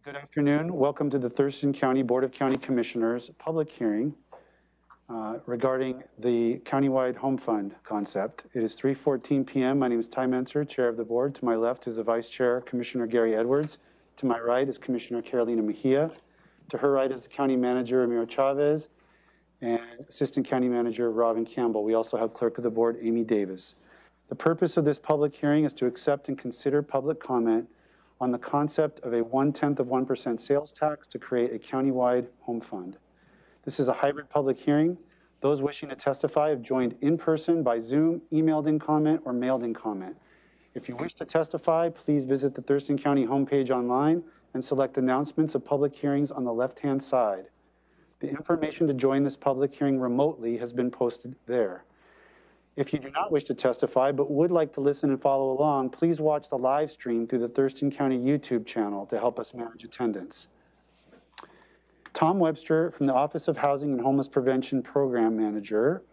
Good afternoon. Welcome to the Thurston County Board of County Commissioners public hearing regarding the countywide home fund concept. It is 3:14 p.m. My name is Ty Menser, Chair of the Board. To my left is the Vice Chair, Commissioner Gary Edwards. To my right is Commissioner Carolina Mejia. To her right is the County Manager, Ramiro Chavez, and Assistant County Manager, Robin Campbell. We also have Clerk of the Board, Amy Davis. The purpose of this public hearing is to accept and consider public comment on the concept of a 0.1% sales tax to create a countywide home fund. This is a hybrid public hearing. Those wishing to testify have joined in person by Zoom, emailed in comment, or mailed in comment. If you wish to testify, please visit the Thurston County homepage online and select announcements of public hearings on the left-hand side. The information to join this public hearing remotely has been posted there. If you do not wish to testify but would like to listen and follow along, please watch the live stream through the Thurston County YouTube channel to help us manage attendance. Tom Webster from the Office of Housing and Homeless Prevention Program Manager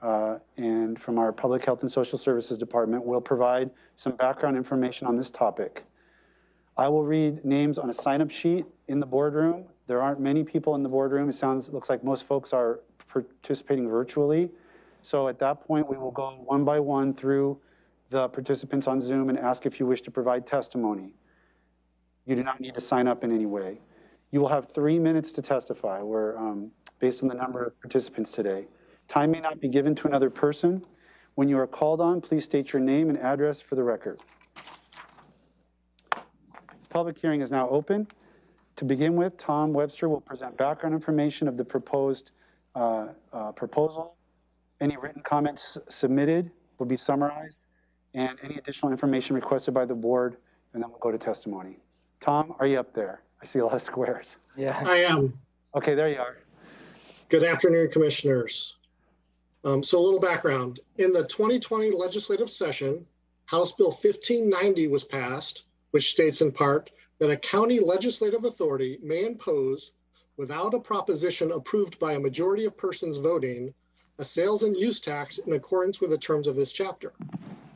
and from our Public Health and Social Services Department will provide some background information on this topic. I will read names on a sign-up sheet in the boardroom. There aren't many people in the boardroom. It looks like most folks are participating virtually. So at that point, we will go one by one through the participants on Zoom and ask if you wish to provide testimony. You do not need to sign up in any way. You will have 3 minutes to testify. Based on the number of participants today. Time may not be given to another person. When you are called on, please state your name and address for the record. This public hearing is now open. To begin with, Tom Webster will present background information of the proposed proposal. Any written comments submitted will be summarized, and any additional information requested by the board, and then we'll go to testimony. Tom, are you up there? I see a lot of squares. Yeah, I am. Okay, there you are. Good afternoon, commissioners. So a little background. In the 2020 legislative session, House Bill 1590 was passed, which states in part that a county legislative authority may impose, without a proposition approved by a majority of persons voting, a sales and use tax in accordance with the terms of this chapter.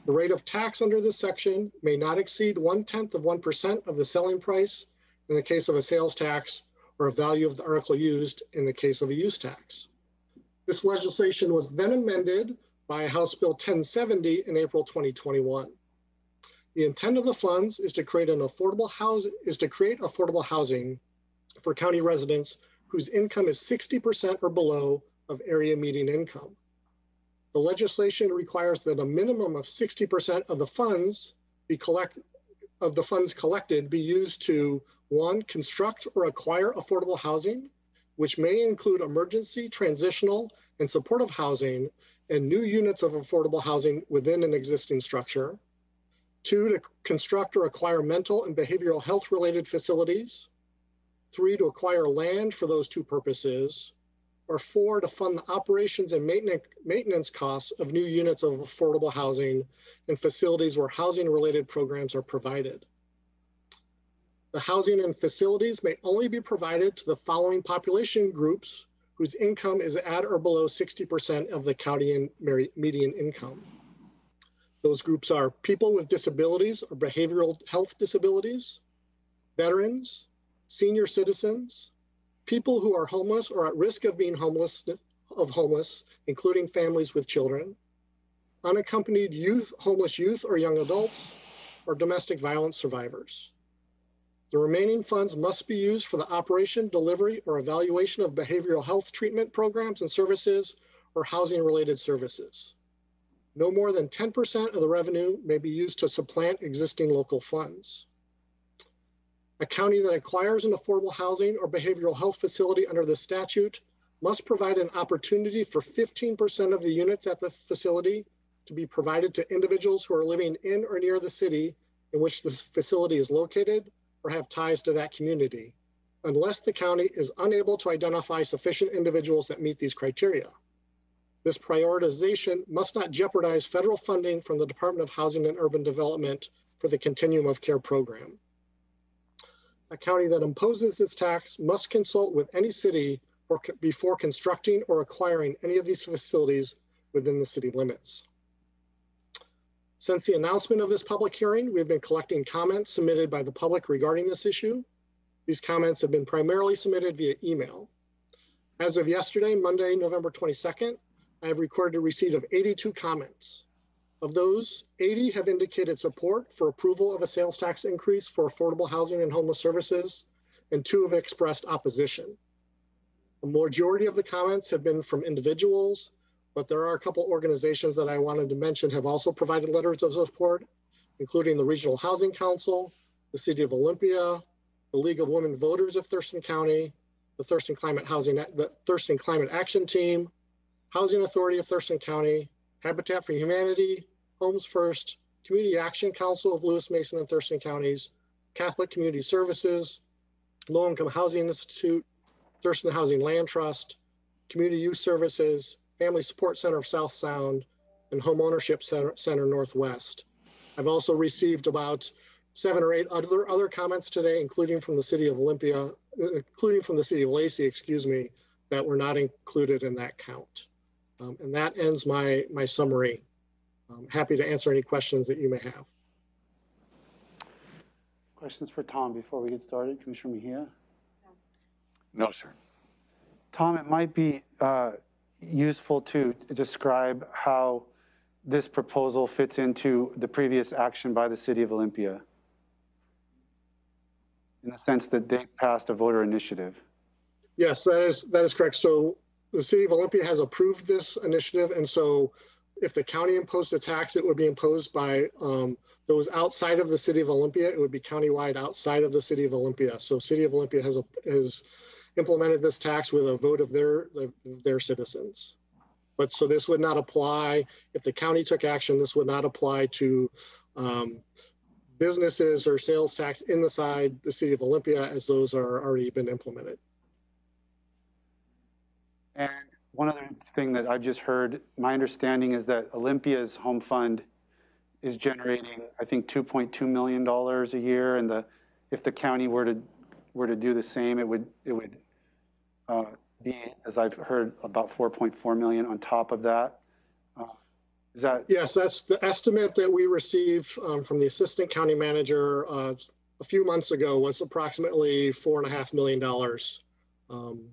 The rate of tax under this section may not exceed 0.1% of the selling price in the case of a sales tax, or a value of the article used in the case of a use tax. This legislation was then amended by House Bill 1070 in April 2021. The intent of the funds is to create affordable housing for county residents whose income is 60% or below of area median income. The legislation requires that a minimum of 60% of the funds collected be used to, 1, construct or acquire affordable housing, which may include emergency, transitional, and supportive housing and new units of affordable housing within an existing structure. 2, to construct or acquire mental and behavioral health related facilities. 3, to acquire land for those two purposes. Or 4, to fund the operations and maintenance costs of new units of affordable housing and facilities where housing related programs are provided. The housing and facilities may only be provided to the following population groups whose income is at or below 60% of the county median income. Those groups are people with disabilities or behavioral health disabilities, veterans, senior citizens, people who are homeless or at risk of being homeless, including families with children, unaccompanied homeless youth or young adults, or domestic violence survivors. The remaining funds must be used for the operation, delivery, or evaluation of behavioral health treatment programs and services or housing-related services. No more than 10% of the revenue may be used to supplant existing local funds. A county that acquires an affordable housing or behavioral health facility under the statute must provide an opportunity for 15% of the units at the facility to be provided to individuals who are living in or near the city in which the facility is located or have ties to that community, unless the county is unable to identify sufficient individuals that meet these criteria. This prioritization must not jeopardize federal funding from the Department of Housing and Urban Development for the Continuum of Care program. A county that imposes this tax must consult with any city before constructing or acquiring any of these facilities within the city limits. Since the announcement of this public hearing, we've been collecting comments submitted by the public regarding this issue. These comments have been primarily submitted via email. As of yesterday, Monday, November 22nd, I have recorded a receipt of 82 comments. Of those, 80 have indicated support for approval of a sales tax increase for affordable housing and homeless services, and 2 have expressed opposition. A majority of the comments have been from individuals, but there are a couple organizations that I wanted to mention have also provided letters of support, including the Regional Housing Council, the City of Olympia, the League of Women Voters of Thurston County, the Thurston Climate Action Team, Housing Authority of Thurston County, Habitat for Humanity, Homes First, Community Action Council of Lewis, Mason, and Thurston Counties, Catholic Community Services, Low Income Housing Institute, Thurston Housing Land Trust, Community Youth Services, Family Support Center of South Sound, and Home Ownership Center Northwest. I've also received about 7 or 8 other comments today, including from the City of Olympia, including from the City of Lacey, excuse me, that were not included in that count. And that ends my summary. I'm happy to answer any questions that you may have. Questions for Tom before we get started? Commissioner Mejia? No, sir. Tom, it might be useful to describe how this proposal fits into the previous action by the City of Olympia, in the sense that they passed a voter initiative. Yes, that is correct. So the City of Olympia has approved this initiative, and so if the county imposed a tax, it would be imposed by those outside of the City of Olympia. It would be countywide outside of the City of Olympia. So City of Olympia has implemented this tax with a vote of their citizens. But so this would not apply, if the county took action, this would not apply to businesses or sales tax inside the City of Olympia, as those are already been implemented. And one other thing that I've just heard, my understanding is that Olympia's home fund is generating, I think, $2.2 million a year, and if the county were to do the same, it would be, as I've heard, about 4.4 million on top of that. Is that? Yes, that's the estimate that we received from the assistant county manager a few months ago, was approximately $4.5 million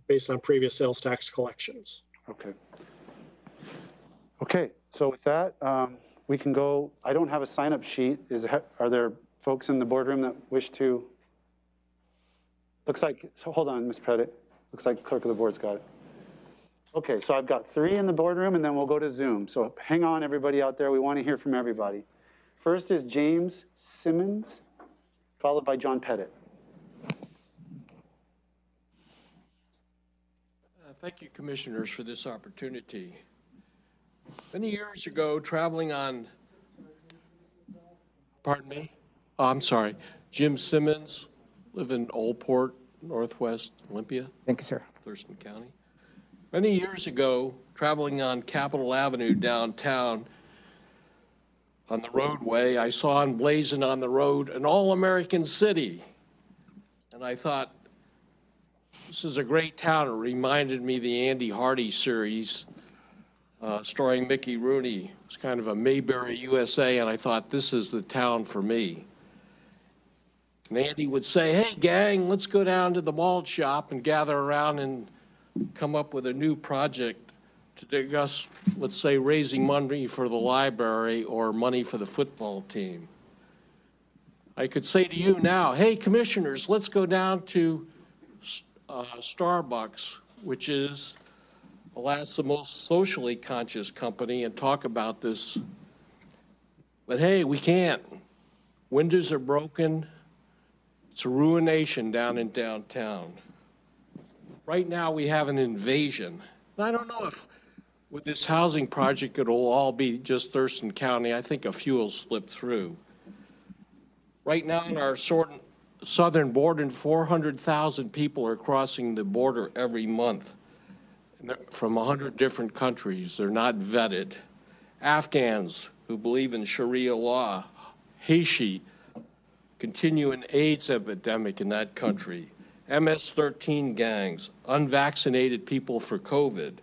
based on previous sales tax collections. Okay. Okay, so with that, we can go. I don't have a sign-up sheet. Are there folks in the boardroom that wish to? Looks like, so hold on, Ms. Pettit. Looks like clerk of the board's got it. Okay, so I've got 3 in the boardroom, and then we'll go to Zoom. So hang on, everybody out there. We want to hear from everybody. First is James Simmons, followed by John Pettit. Thank you, commissioners, for this opportunity. Many years ago, traveling on, pardon me? Oh, I'm sorry. Jim Simmons, live in Oldport, Northwest Olympia. Thank you, sir. Thurston County. Many years ago, traveling on Capitol Avenue downtown on the roadway, I saw emblazoned on the road an all-American city. And I thought, this is a great town. It reminded me of the Andy Hardy series starring Mickey Rooney. It was kind of a Mayberry, USA, and I thought, this is the town for me. And Andy would say, hey, gang, let's go down to the malt shop and gather around and come up with a new project to discuss, let's say, raising money for the library or money for the football team. I could say to you now, hey, commissioners, let's go down to Starbucks, which is, alas, the most socially conscious company, and talk about this. But hey, we can't. Windows are broken. It's a ruination down in downtown. Right now we have an invasion. And I don't know if with this housing project it'll all be just Thurston County. I think a few will slip through. Right now in our southern border, 400,000 people are crossing the border every month from 100 different countries. They're not vetted. Afghans who believe in Sharia law, Haitian, continuing AIDS epidemic in that country, MS-13 gangs, unvaccinated people for COVID,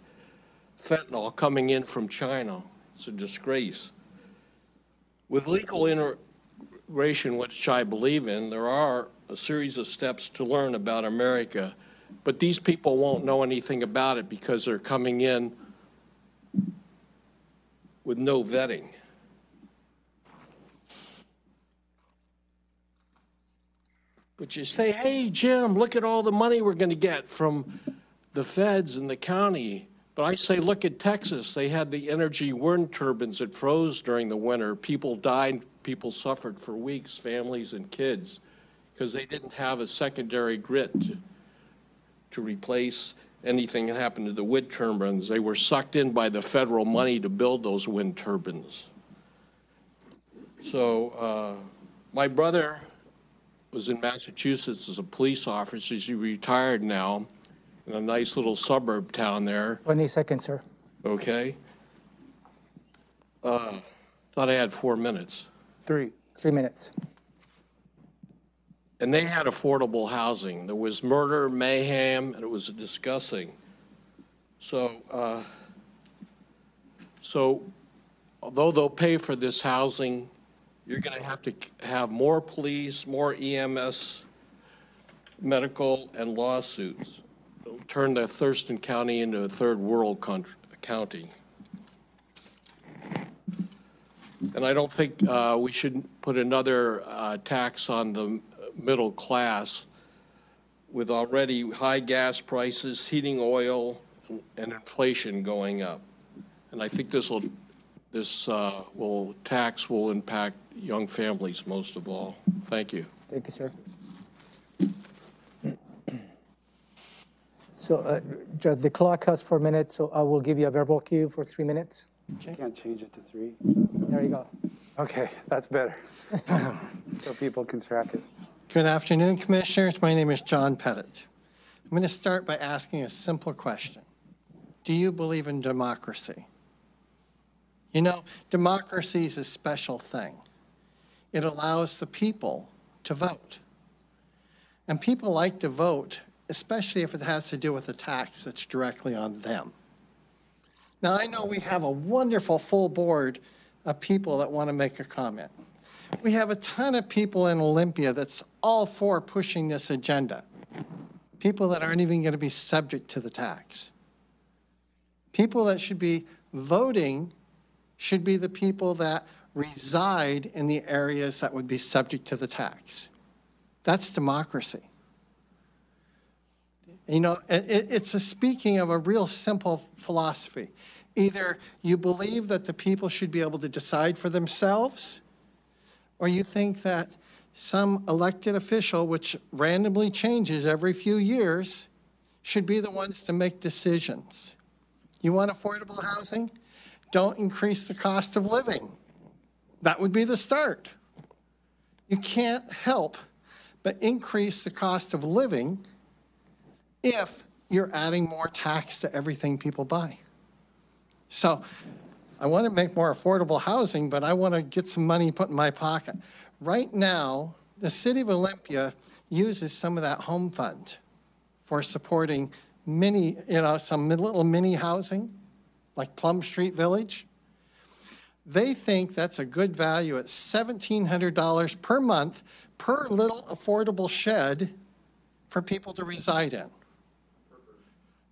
fentanyl coming in from China. It's a disgrace. With legal immigration, which I believe in, there are a series of steps to learn about America, but these people won't know anything about it because they're coming in with no vetting. But you say, hey, Jim, look at all the money we're going to get from the feds and the county. But I say, look at Texas. They had the energy wind turbines that froze during the winter. People died, people suffered for weeks, families and kids, because they didn't have a secondary grid to replace anything that happened to the wind turbines. They were sucked in by the federal money to build those wind turbines. So my brother was in Massachusetts as a police officer. He's retired now in a nice little suburb town there. 20 seconds, sir. Okay. Thought I had 4 minutes. 3. 3 minutes. And they had affordable housing. There was murder, mayhem, and it was disgusting. So although they'll pay for this housing, you're going to have more police, more EMS, medical, and lawsuits. It'll turn the Thurston County into a third world county. And I don't think we should put another tax on the middle class with already high gas prices, heating oil, and inflation going up. And I think this tax will impact young families most of all. Thank you. Thank you, sir. So Judge, the clock has 4 minutes, so I will give you a verbal cue for 3 minutes. You can't change it to 3. There you go. Okay, that's better. So people can track it. Good afternoon, Commissioners. My name is John Pettit. I'm going to start by asking a simple question. Do you believe in democracy? You know, democracy is a special thing. It allows the people to vote. And people like to vote, especially if it has to do with a tax that's directly on them. Now, I know we have a wonderful full board of people that want to make a comment. We have a ton of people in Olympia that's all for pushing this agenda. People that aren't even going to be subject to the tax. People that should be voting should be the people that reside in the areas that would be subject to the tax. That's democracy. You know, it's a speaking of a real simple philosophy. Either you believe that the people should be able to decide for themselves, or you think that some elected official, which randomly changes every few years, should be the ones to make decisions. You want affordable housing? Don't increase the cost of living. That would be the start. You can't help but increase the cost of living if you're adding more tax to everything people buy. So I want to make more affordable housing, but I want to get some money put in my pocket. Right now, the city of Olympia uses some of that home fund for supporting some little mini housing, like Plum Street Village. They think that's a good value at $1,700 per month per little affordable shed for people to reside in.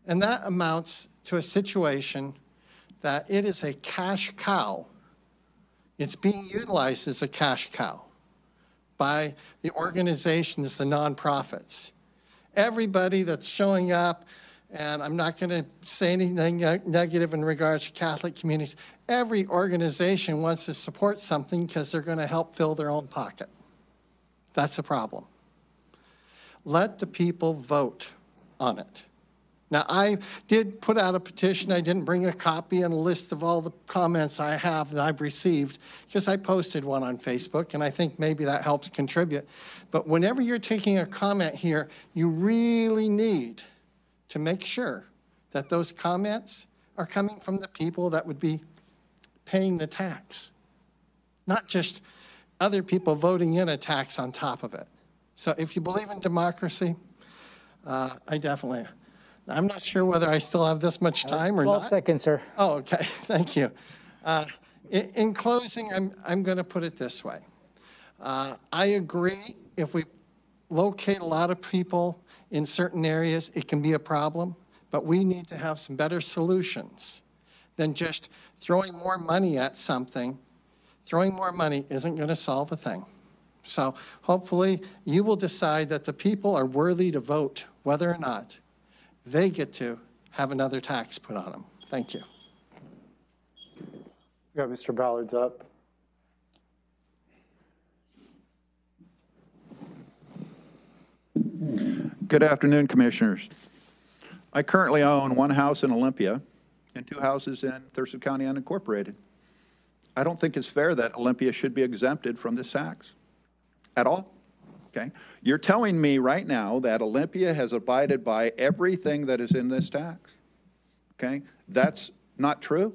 And that amounts to a situation that it is a cash cow. It's being utilized as a cash cow by the organizations, the nonprofits. Everybody that's showing up, and I'm not going to say anything negative in regards to Catholic communities, every organization wants to support something because they're going to help fill their own pocket. That's a problem. Let the people vote on it. Now, I did put out a petition. I didn't bring a copy and a list of all the comments I have that I've received because I posted one on Facebook, and I think maybe that helps contribute. But whenever you're taking a comment here, you really need to make sure that those comments are coming from the people that would be paying the tax, not just other people voting in a tax on top of it. So if you believe in democracy, I definitely... I'm not sure whether I still have this much time or 12 not. seconds, sir. Oh, okay. Thank you. In closing, I'm going to put it this way. I agree, if we locate a lot of people in certain areas, it can be a problem, but we need to have some better solutions than just throwing more money at something. Throwing more money isn't going to solve a thing. So hopefully you will decide that the people are worthy to vote whether or not they get to have another tax put on them. Thank you. We got Mr. Ballard's up. Good afternoon, Commissioners. I currently own one house in Olympia and 2 houses in Thurston County unincorporated. I don't think it's fair that Olympia should be exempted from this tax at all. Okay? You're telling me right now that Olympia has abided by everything that is in this tax. Okay? That's not true.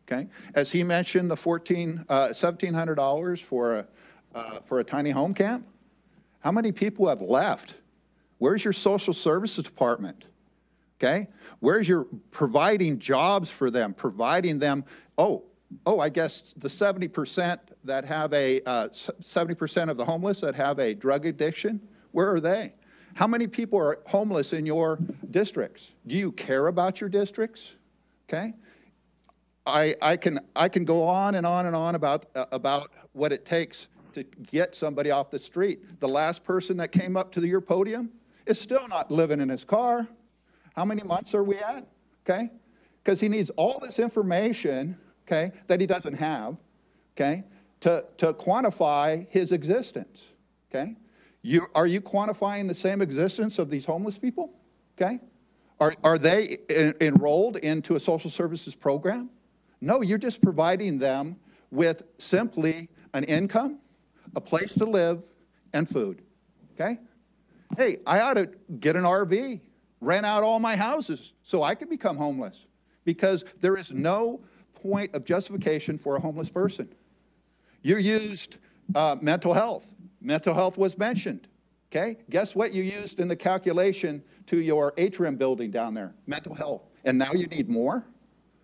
Okay? As he mentioned, the $1,700 for a tiny home camp. How many people have left? Where's your social services department? Okay? Where's your providing jobs for them, providing them, I guess the 70% that have 70% of the homeless that have a drug addiction, where are they? How many people are homeless in your districts? Do you care about your districts? Okay? I can go on and on and on about what it takes to get somebody off the street. The last person that came up to your podium is still not living in his car. How many months are we at? Okay? Because he needs all this information, okay, that he doesn't have, okay, to quantify his existence, okay? Are you quantifying the same existence of these homeless people, okay? Are they enrolled into a social services program? No, you're just providing them with simply an income, a place to live, and food, okay? Hey, I ought to get an RV, rent out all my houses so I can become homeless, because there is no point of justification for a homeless person. You used mental health. Mental health was mentioned, okay? Guess what you used in the calculation to your atrium building down there? Mental health. And now you need more?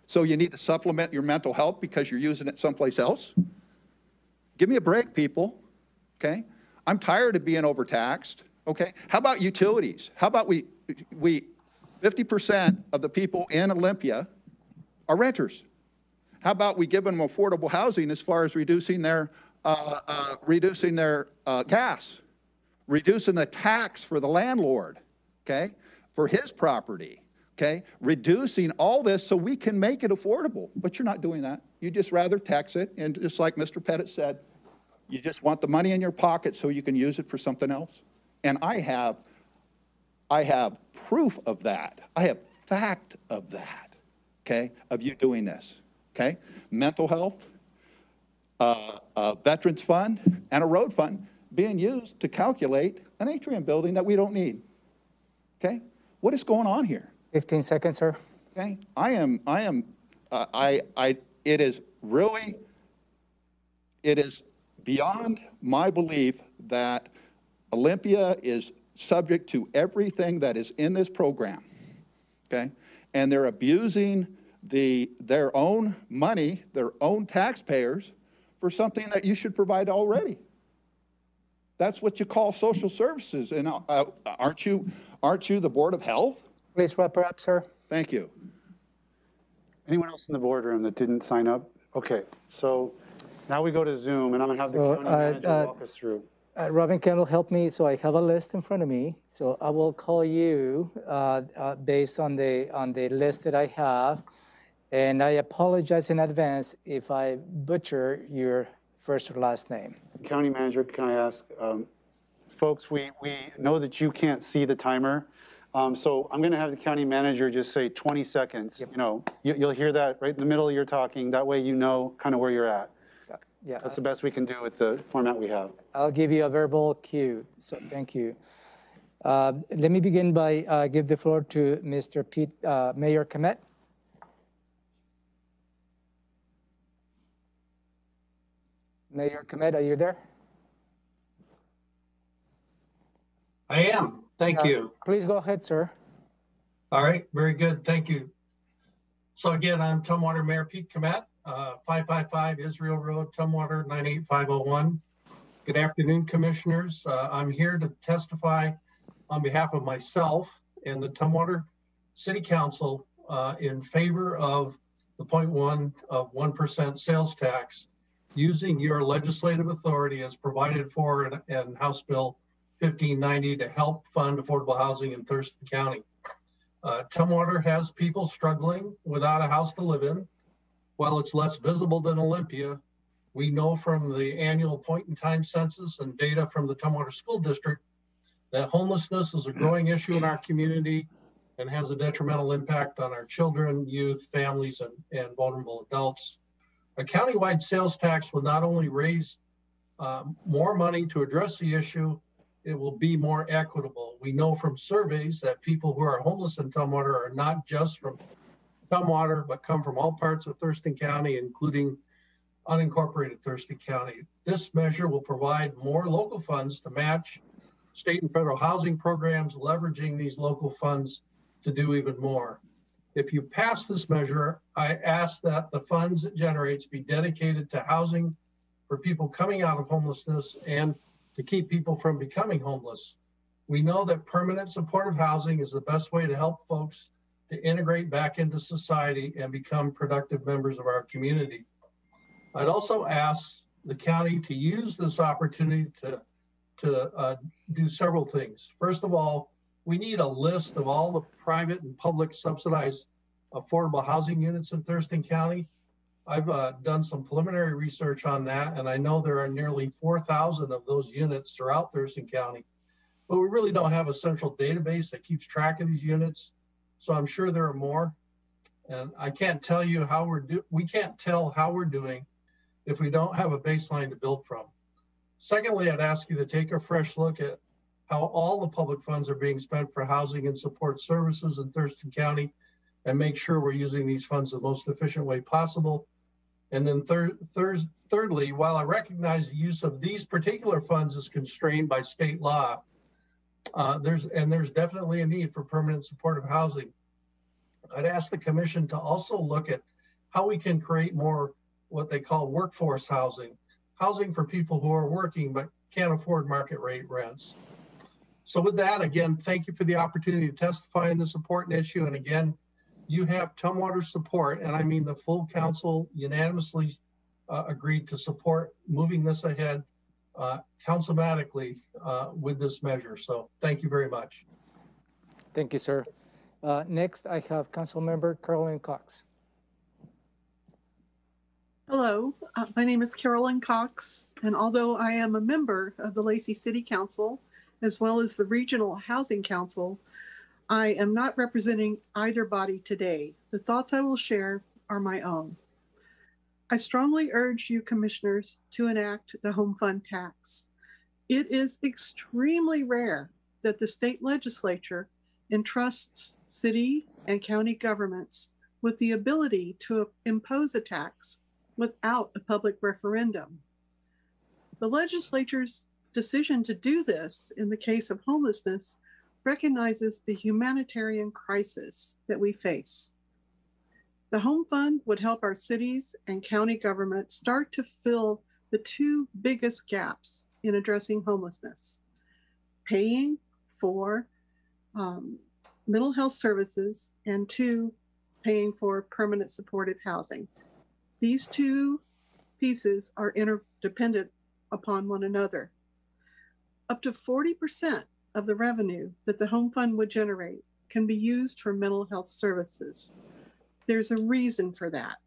So you need to supplement your mental health because you're using it someplace else? Give me a break, people, okay? I'm tired of being overtaxed, okay? How about utilities? How about we 50% of the people in Olympia are renters? How about we give them affordable housing as far as reducing their gas, reducing the tax for the landlord, okay, for his property, okay, reducing all this so we can make it affordable. But you're not doing that. You just rather tax it, and just like Mr. Pettit said, you just want the money in your pocket so you can use it for something else. And I have proof of that. I have fact of that, okay, of you doing this. Okay, mental health, a veterans fund, and a road fund being used to calculate an atrium building that we don't need. Okay, what is going on here? 15 seconds, sir. Okay, it is beyond my belief that Olympia is subject to everything that is in this program. Okay, and they're abusing their own money, their own taxpayers, for something that you should provide already. That's what you call social services. And aren't you the Board of Health? Please wrap her up, sir. Thank you. Anyone else in the boardroom that didn't sign up? Okay, so now we go to Zoom, and I'm gonna have the county manager walk us through. Robin Kendall, help me. So I have a list in front of me. So I will call you based on the list that I have. And I apologize in advance if I butcher your first or last name. County manager, can I ask, folks, we know that you can't see the timer. So I'm going to have the county manager just say 20 seconds. Yep. You know, you'll hear that right in the middle of your talking. That way you know kind of where you're at. Yeah. That's the best we can do with the format we have. I'll give you a verbal cue. So thank you. Let me begin by give the floor to Mr. Mayor Komet. Mayor Komet, are you there? I am. Thank you. Please go ahead, sir. All right. Very good. Thank you. So again, I'm Tumwater Mayor Pete Komet, 555 Israel Road, Tumwater 98501. Good afternoon, Commissioners. I'm here to testify on behalf of myself and the Tumwater City Council in favor of the 0.1 of 1% sales tax using your legislative authority as provided for in House Bill 1590 to help fund affordable housing in Thurston County. Tumwater has people struggling without a house to live in. While it's less visible than Olympia, we know from the annual point-in-time census and data from the Tumwater School District that homelessness is a growing issue in our community and has a detrimental impact on our children, youth, families, and vulnerable adults. A countywide sales tax will not only raise more money to address the issue, it will be more equitable. We know from surveys that people who are homeless in Tumwater are not just from Tumwater, but come from all parts of Thurston County, including unincorporated Thurston County. This measure will provide more local funds to match state and federal housing programs, leveraging these local funds to do even more. If you pass this measure, I ask that the funds it generates be dedicated to housing for people coming out of homelessness and to keep people from becoming homeless. We know that permanent supportive housing is the best way to help folks to integrate back into society and become productive members of our community. I'd also ask the county to use this opportunity to do several things. First of all, we need a list of all the private and public subsidized affordable housing units in Thurston County. I've done some preliminary research on that, and I know there are nearly 4,000 of those units throughout Thurston County, but we really don't have a central database that keeps track of these units. So I'm sure there are more, and I can't tell you how we can't tell how we're doing if we don't have a baseline to build from. Secondly, I'd ask you to take a fresh look at how all the public funds are being spent for housing and support services in Thurston County and make sure we're using these funds the most efficient way possible. And then thirdly, while I recognize the use of these particular funds is constrained by state law, there's definitely a need for permanent supportive housing. I'd ask the commission to also look at how we can create more what they call workforce housing for people who are working but can't afford market rate rents. So with that, again, thank you for the opportunity to testify in this important issue. And again, you have Tumwater's support, and I mean the full council unanimously agreed to support moving this ahead councilmatically with this measure. So thank you very much. Thank you, sir. Next, I have Councilmember Carolyn Cox. Hello, my name is Carolyn Cox, and although I am a member of the Lacey City Council, as well as the Regional Housing Council, I am not representing either body today. The thoughts I will share are my own. I strongly urge you commissioners to enact the home fund tax. It is extremely rare that the state legislature entrusts city and county governments with the ability to impose a tax without a public referendum. The legislature's decision to do this in the case of homelessness recognizes the humanitarian crisis that we face. The home fund would help our cities and county government start to fill the two biggest gaps in addressing homelessness: paying for mental health services, and two, paying for permanent supportive housing. These two pieces are interdependent upon one another. Up to 40% of the revenue that the home fund would generate can be used for mental health services. There's a reason for that.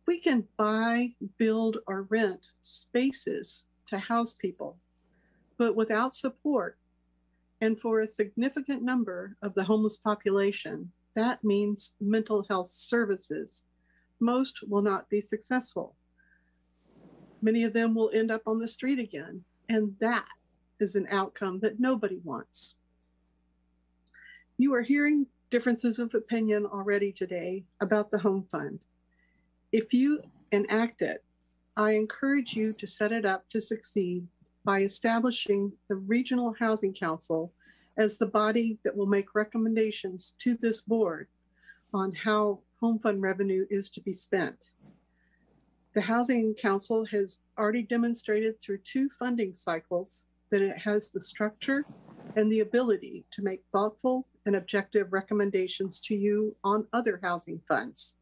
We can buy, build, or rent spaces to house people, but without support, and for a significant number of the homeless population, that means mental health services. Most will not be successful. Many of them will end up on the street again, and that is an outcome that nobody wants. You are hearing differences of opinion already today about the home fund. If you enact it, I encourage you to set it up to succeed by establishing the Regional Housing Council as the body that will make recommendations to this board on how home fund revenue is to be spent. The Housing Council has already demonstrated through 2 funding cycles that it has the structure and the ability to make thoughtful and objective recommendations to you on other housing funds.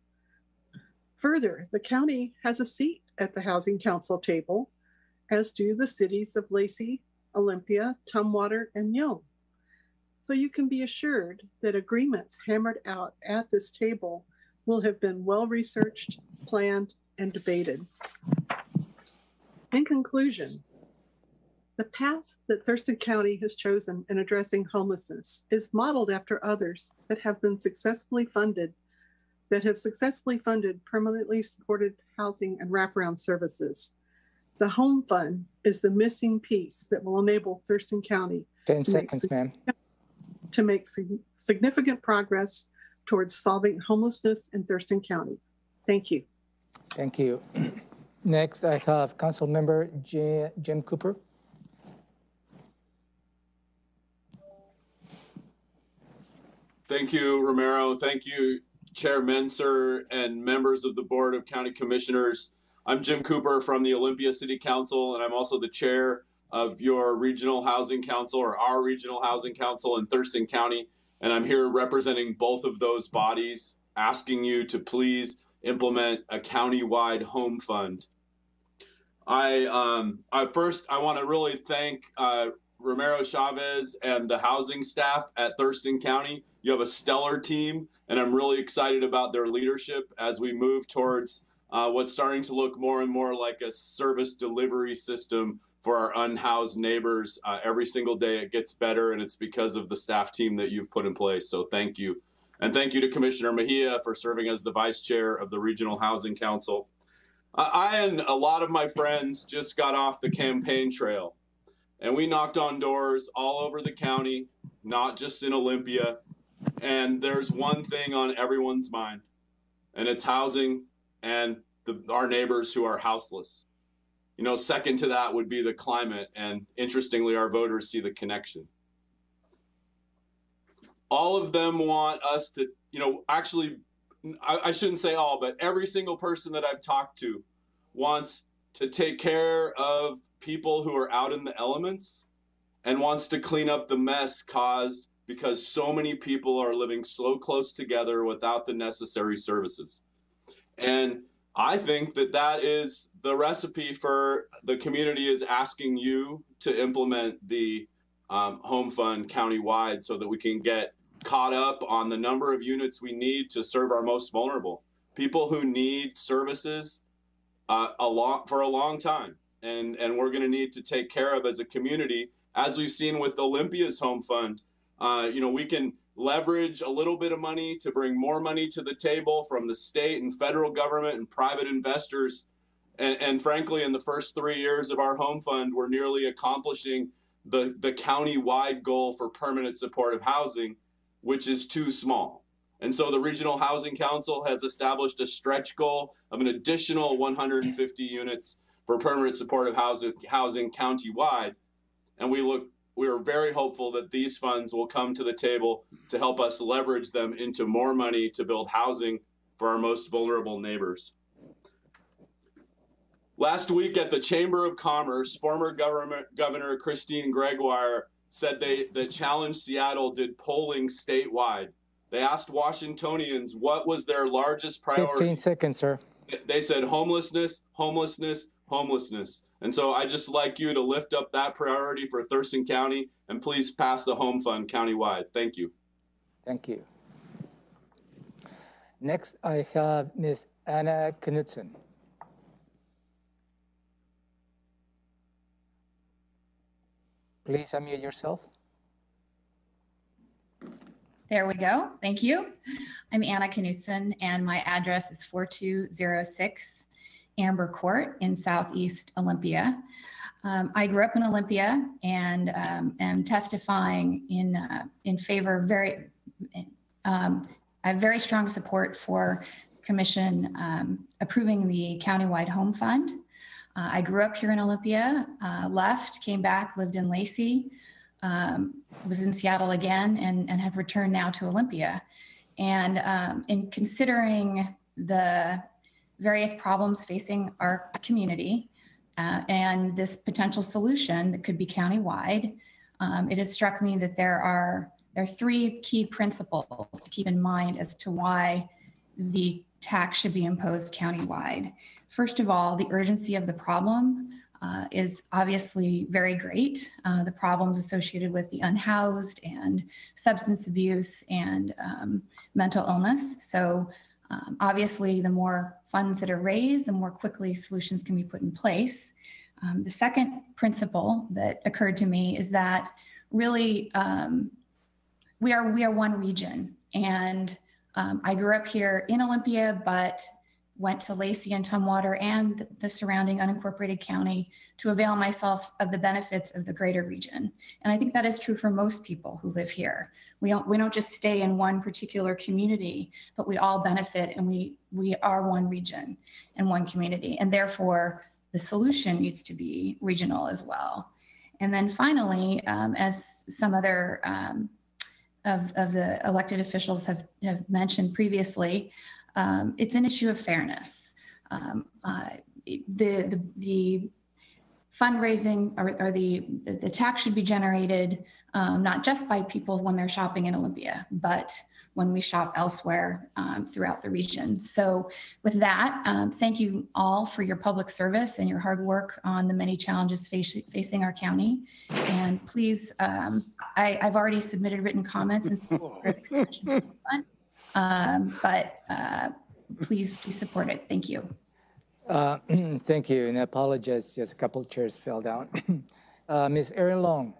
Further, the county has a seat at the Housing Council table, as do the cities of Lacey, Olympia, Tumwater, and Yonge. So you can be assured that agreements hammered out at this table will have been well-researched, planned, and debated. In conclusion, the path that Thurston County has chosen in addressing homelessness is modeled after others that have successfully funded permanently supported housing and wraparound services. The Home Fund is the missing piece that will enable Thurston County 10 seconds, ma'am. To make significant progress towards solving homelessness in Thurston County. Thank you. Thank you. Next, I have Council Member Jim Cooper. Thank you, Romero. Thank you, Chair Menser and members of the Board of County Commissioners. I'm Jim Cooper from the Olympia City Council, and I'm also the chair of your Regional Housing Council, or our Regional Housing Council in Thurston County. And I'm here representing both of those bodies, asking you to please implement a county-wide home fund. I want to really thank Romero Chavez and the housing staff at Thurston County. You have a stellar team, and I'm really excited about their leadership as we move towards what's starting to look more and more like a service delivery system for our unhoused neighbors. Every single day it gets better, and it's because of the staff team that you've put in place. So thank you. And thank you to Commissioner Mejia for serving as the vice chair of the Regional Housing Council. I and a lot of my friends just got off the campaign trail, and we knocked on doors all over the county, not just in Olympia. And there's one thing on everyone's mind, and it's housing and our neighbors who are houseless. You know, second to that would be the climate, and interestingly, our voters see the connection. All of them want us to, you know, actually, I shouldn't say all, but every single person that I've talked to wants to take care of people who are out in the elements and wants to clean up the mess caused because so many people are living so close together without the necessary services. And I think that that is the recipe for the community is asking you to implement the home fund countywide so that we can get caught up on the number of units we need to serve our most vulnerable. People who need services for a long time. And we're gonna need to take care of as a community, as we've seen with Olympia's home fund. You know, we can leverage a little bit of money to bring more money to the table from the state and federal government and private investors. And frankly, in the first 3 years of our home fund, we're nearly accomplishing the county-wide goal for permanent supportive housing, which is too small. And so the Regional Housing Council has established a stretch goal of an additional 150 units for permanent supportive housing county-wide. And we are very hopeful that these funds will come to the table to help us leverage them into more money to build housing for our most vulnerable neighbors. Last week at the Chamber of Commerce, former Governor Christine Gregoire said that Challenge Seattle did polling statewide. They asked Washingtonians what was their largest priority. 15 seconds, sir. They said homelessness, homelessness, homelessness. And so I just like you to lift up that priority for Thurston County and please pass the home fund countywide. Thank you. Thank you. Next, I have Ms. Anna Knudsen. Please unmute yourself. There we go. Thank you. I'm Anna Knudsen, and my address is 4206 Amber Court in Southeast Olympia. I grew up in Olympia and am testifying in favor I have very strong support for Commission approving the countywide home fund. I grew up here in Olympia, left, came back, lived in Lacey, was in Seattle again, and have returned now to Olympia. And in considering the various problems facing our community and this potential solution that could be countywide, it has struck me that there are three key principles to keep in mind as to why the tax should be imposed countywide. First of all, the urgency of the problem is obviously very great. The problems associated with the unhoused and substance abuse and mental illness. So obviously, the more funds that are raised, the more quickly solutions can be put in place. The second principle that occurred to me is that really we are one region, and I grew up here in Olympia, but went to Lacey and Tumwater and the surrounding unincorporated county to avail myself of the benefits of the greater region. And I think that is true for most people who live here. We don't just stay in one particular community, but we all benefit, and we are one region and one community. And therefore, the solution needs to be regional as well. And then finally, as some other of the elected officials have mentioned previously, it's an issue of fairness. The fundraising or the tax should be generated not just by people when they're shopping in Olympia, but when we shop elsewhere throughout the region. So with that, thank you all for your public service and your hard work on the many challenges facing our county. And please, I've already submitted written comments in support of extension of the fund, but please support it. Thank you. Thank you, and I apologize, just a couple of chairs fell down. Ms. Erin Long.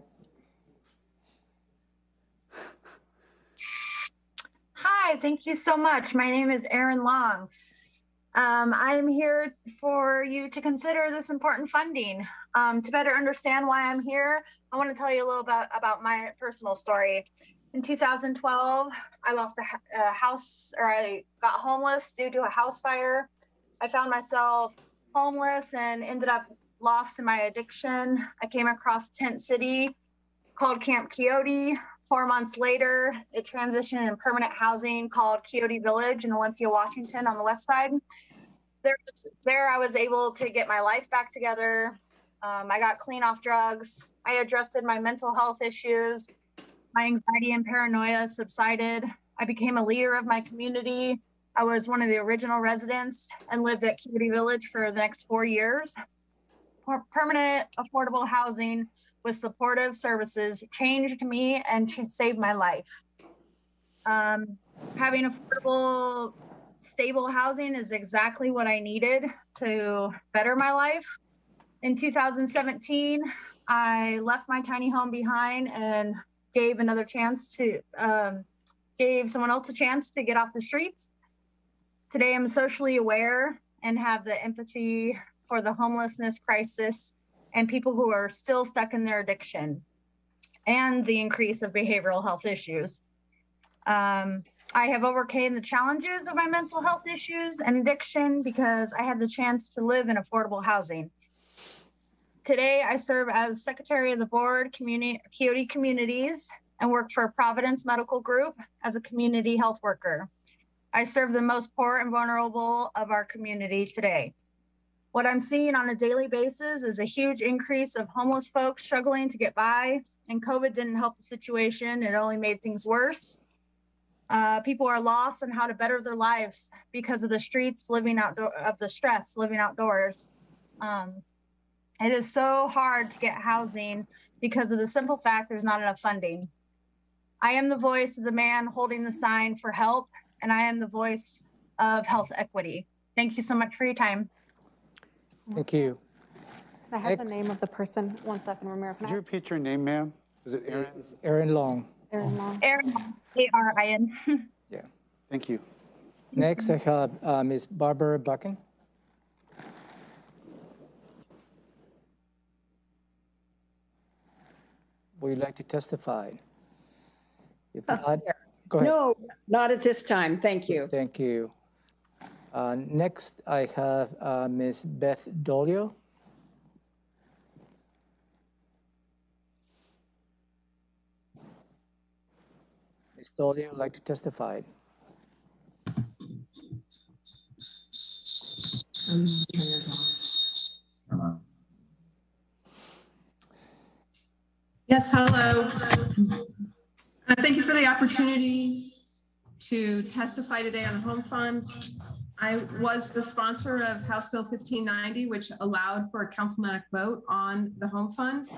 Hi, thank you so much. My name is Erin Long. I am here for you to consider this important funding. To better understand why I'm here, I want to tell you a little about my personal story. In 2012, I lost a house, or I got homeless due to a house fire. I found myself homeless and ended up lost in my addiction. I came across Tent City called Camp Quixote. 4 months later, it transitioned in permanent housing called Quixote Village in Olympia, Washington on the west side. There I was able to get my life back together. I got clean off drugs. I addressed my mental health issues. My anxiety and paranoia subsided. I became a leader of my community. I was one of the original residents and lived at Quixote Village for the next 4 years. Permanent affordable housing with supportive services changed me and saved my life. Having affordable, stable housing is exactly what I needed to better my life. In 2017, I left my tiny home behind and gave someone else a chance to get off the streets. Today, I'm socially aware and have the empathy for the homelessness crisis and people who are still stuck in their addiction and the increase of behavioral health issues. I have overcame the challenges of my mental health issues and addiction because I had the chance to live in affordable housing. Today, I serve as Secretary of the Board, Quixote Communities, and work for Providence Medical Group as a community health worker. I serve the most poor and vulnerable of our community today. What I'm seeing on a daily basis is a huge increase of homeless folks struggling to get by, and COVID didn't help the situation. It only made things worse. People are lost on how to better their lives because of the streets, living outdoors. It is so hard to get housing because of the simple fact there's not enough funding. I am the voice of the man holding the sign for help, and I am the voice of health equity. Thank you so much for your time. Thank you. I have the name of the person. 1 second, Ramiro. Could you repeat your name, ma'am? Is it Erin? It's Erin Long. Erin Long. Erin, A-R-I-N. Yeah. Thank you. Next, I have Ms. Barbara Buchan. Would you like to testify? If not, go ahead. No, not at this time. Thank you. Thank you. Next, I have Ms. Beth Dolio. Ms. Dolio would like to testify. Yes, hello. Thank you for the opportunity to testify today on the Home Fund. I was the sponsor of House Bill 1590, which allowed for a councilmanic vote on the Home Fund.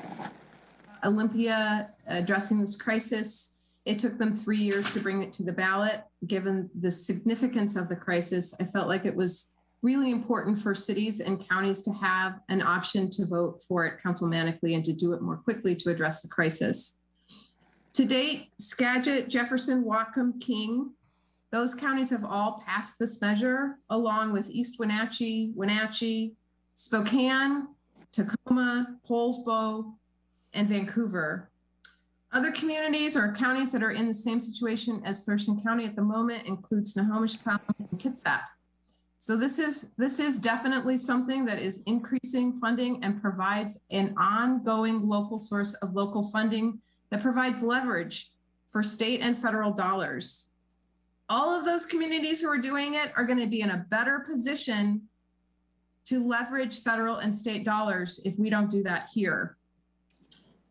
Olympia addressing this crisis, it took them 3 years to bring it to the ballot. Given the significance of the crisis, I felt like it was really important for cities and counties to have an option to vote for it councilmanically and to do it more quickly to address the crisis. To date, Skagit, Jefferson, Whatcom, King, those counties have all passed this measure, along with East Wenatchee, Spokane, Tacoma, Poulsbo, and Vancouver. Other communities or counties that are in the same situation as Thurston County at the moment include Snohomish County and Kitsap. So this is definitely something that is increasing funding and provides an ongoing local source of local funding that provides leverage for state and federal dollars. All of those communities who are doing it are going to be in a better position to leverage federal and state dollars if we don't do that here.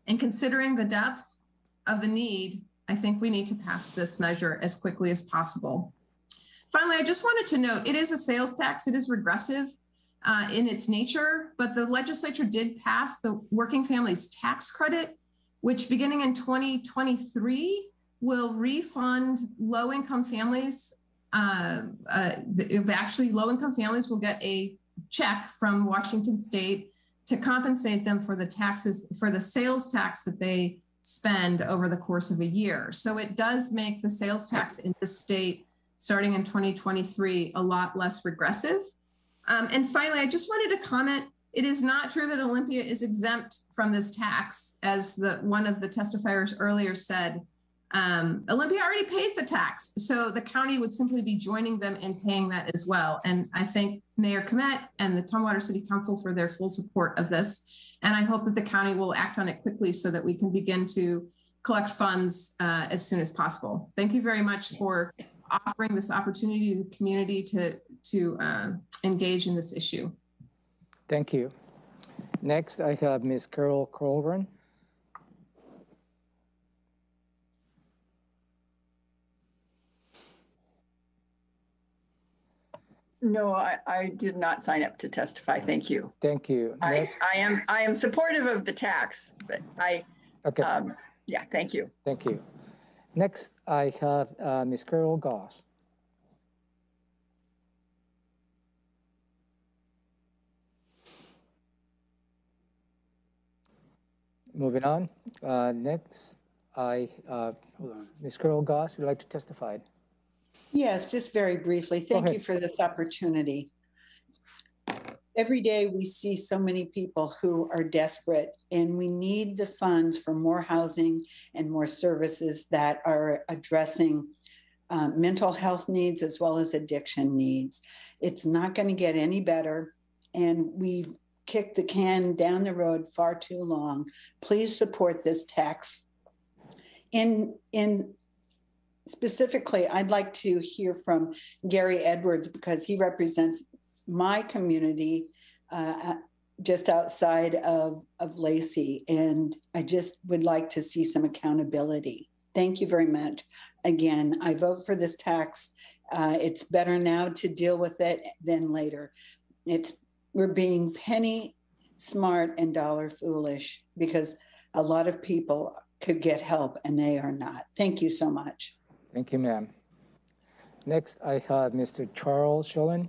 And considering the depth of the need, I think we need to pass this measure as quickly as possible. Finally, I just wanted to note, it is a sales tax. It is regressive in its nature, but the legislature did pass the Working Families Tax Credit, which beginning in 2023 will refund low-income families. Actually, low-income families will get a check from Washington State to compensate them for the taxes, for the sales tax that they spend over the course of a year. So it does make the sales tax in this state starting in 2023 a lot less regressive. And finally, I just wanted to comment, it is not true that Olympia is exempt from this tax, as one of the testifiers earlier said. Olympia already pays the tax, so the county would simply be joining them in paying that as well. And I thank Mayor Komet and the Tumwater City Council for their full support of this. And I hope that the county will act on it quickly so that we can begin to collect funds as soon as possible. Thank you very much for offering this opportunity to the community to engage in this issue. Thank you. Next, I have Ms. Carol Colburn. No, I did not sign up to testify. Thank you. Thank you. I am supportive of the tax, but okay. Yeah, thank you. Thank you. Next, I have Ms. Carol Goss. Moving on. Next, Ms. Carol Goss would like to testify. Yes, just very briefly. Thank you for this opportunity. Every day we see so many people who are desperate, and we need the funds for more housing and more services that are addressing mental health needs as well as addiction needs. It's not going to get any better, and we've kicked the can down the road far too long. Please support this tax. Specifically, I'd like to hear from Gary Edwards, because he represents my community just outside of Lacey, and I just would like to see some accountability. Thank you very much. Again, I vote for this tax. It's better now to deal with it than later. We're being penny smart and dollar foolish, because a lot of people could get help and they are not. Thank you so much. Thank you, ma'am. Next, I have Mr. Charles Shulin.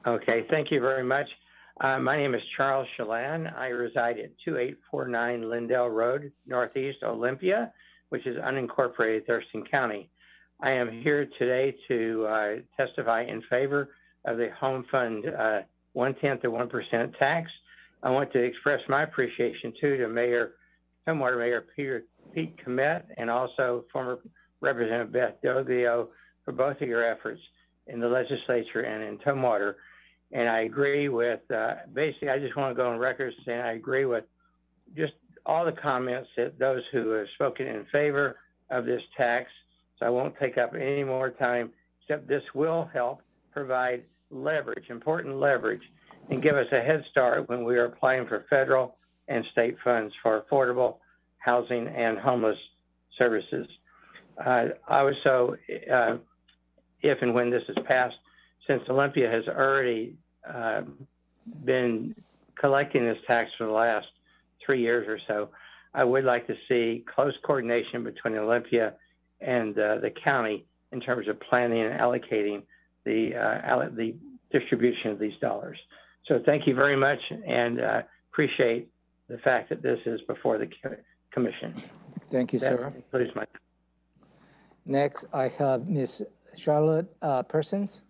Okay, thank you very much. My name is Charles Shulin. I reside at 2849 Lindell Road, Northeast Olympia, which is unincorporated Thurston County. I am here today to testify in favor of the Home Fund 1/10 of 1% tax. I want to express my appreciation too to Tumwater Mayor Pete Komet, and also former Representative Beth Doglio, for both of your efforts in the legislature and in Tumwater. And I agree with, basically, I just want to go on record saying I agree with just all the comments that those who have spoken in favor of this tax So I won't take up any more time, except this will help provide leverage, important leverage, and give us a head start when we are applying for federal and state funds for affordable housing and homeless services. I also, if and when this is passed, since Olympia has already been collecting this tax for the last 3 years or so, I would like to see close coordination between Olympia and the county in terms of planning and allocating the distribution of these dollars. So thank you very much, and appreciate the fact that this is before the commission. Thank you, That sir. concludes my. Next, I have Ms. Charlotte Persons.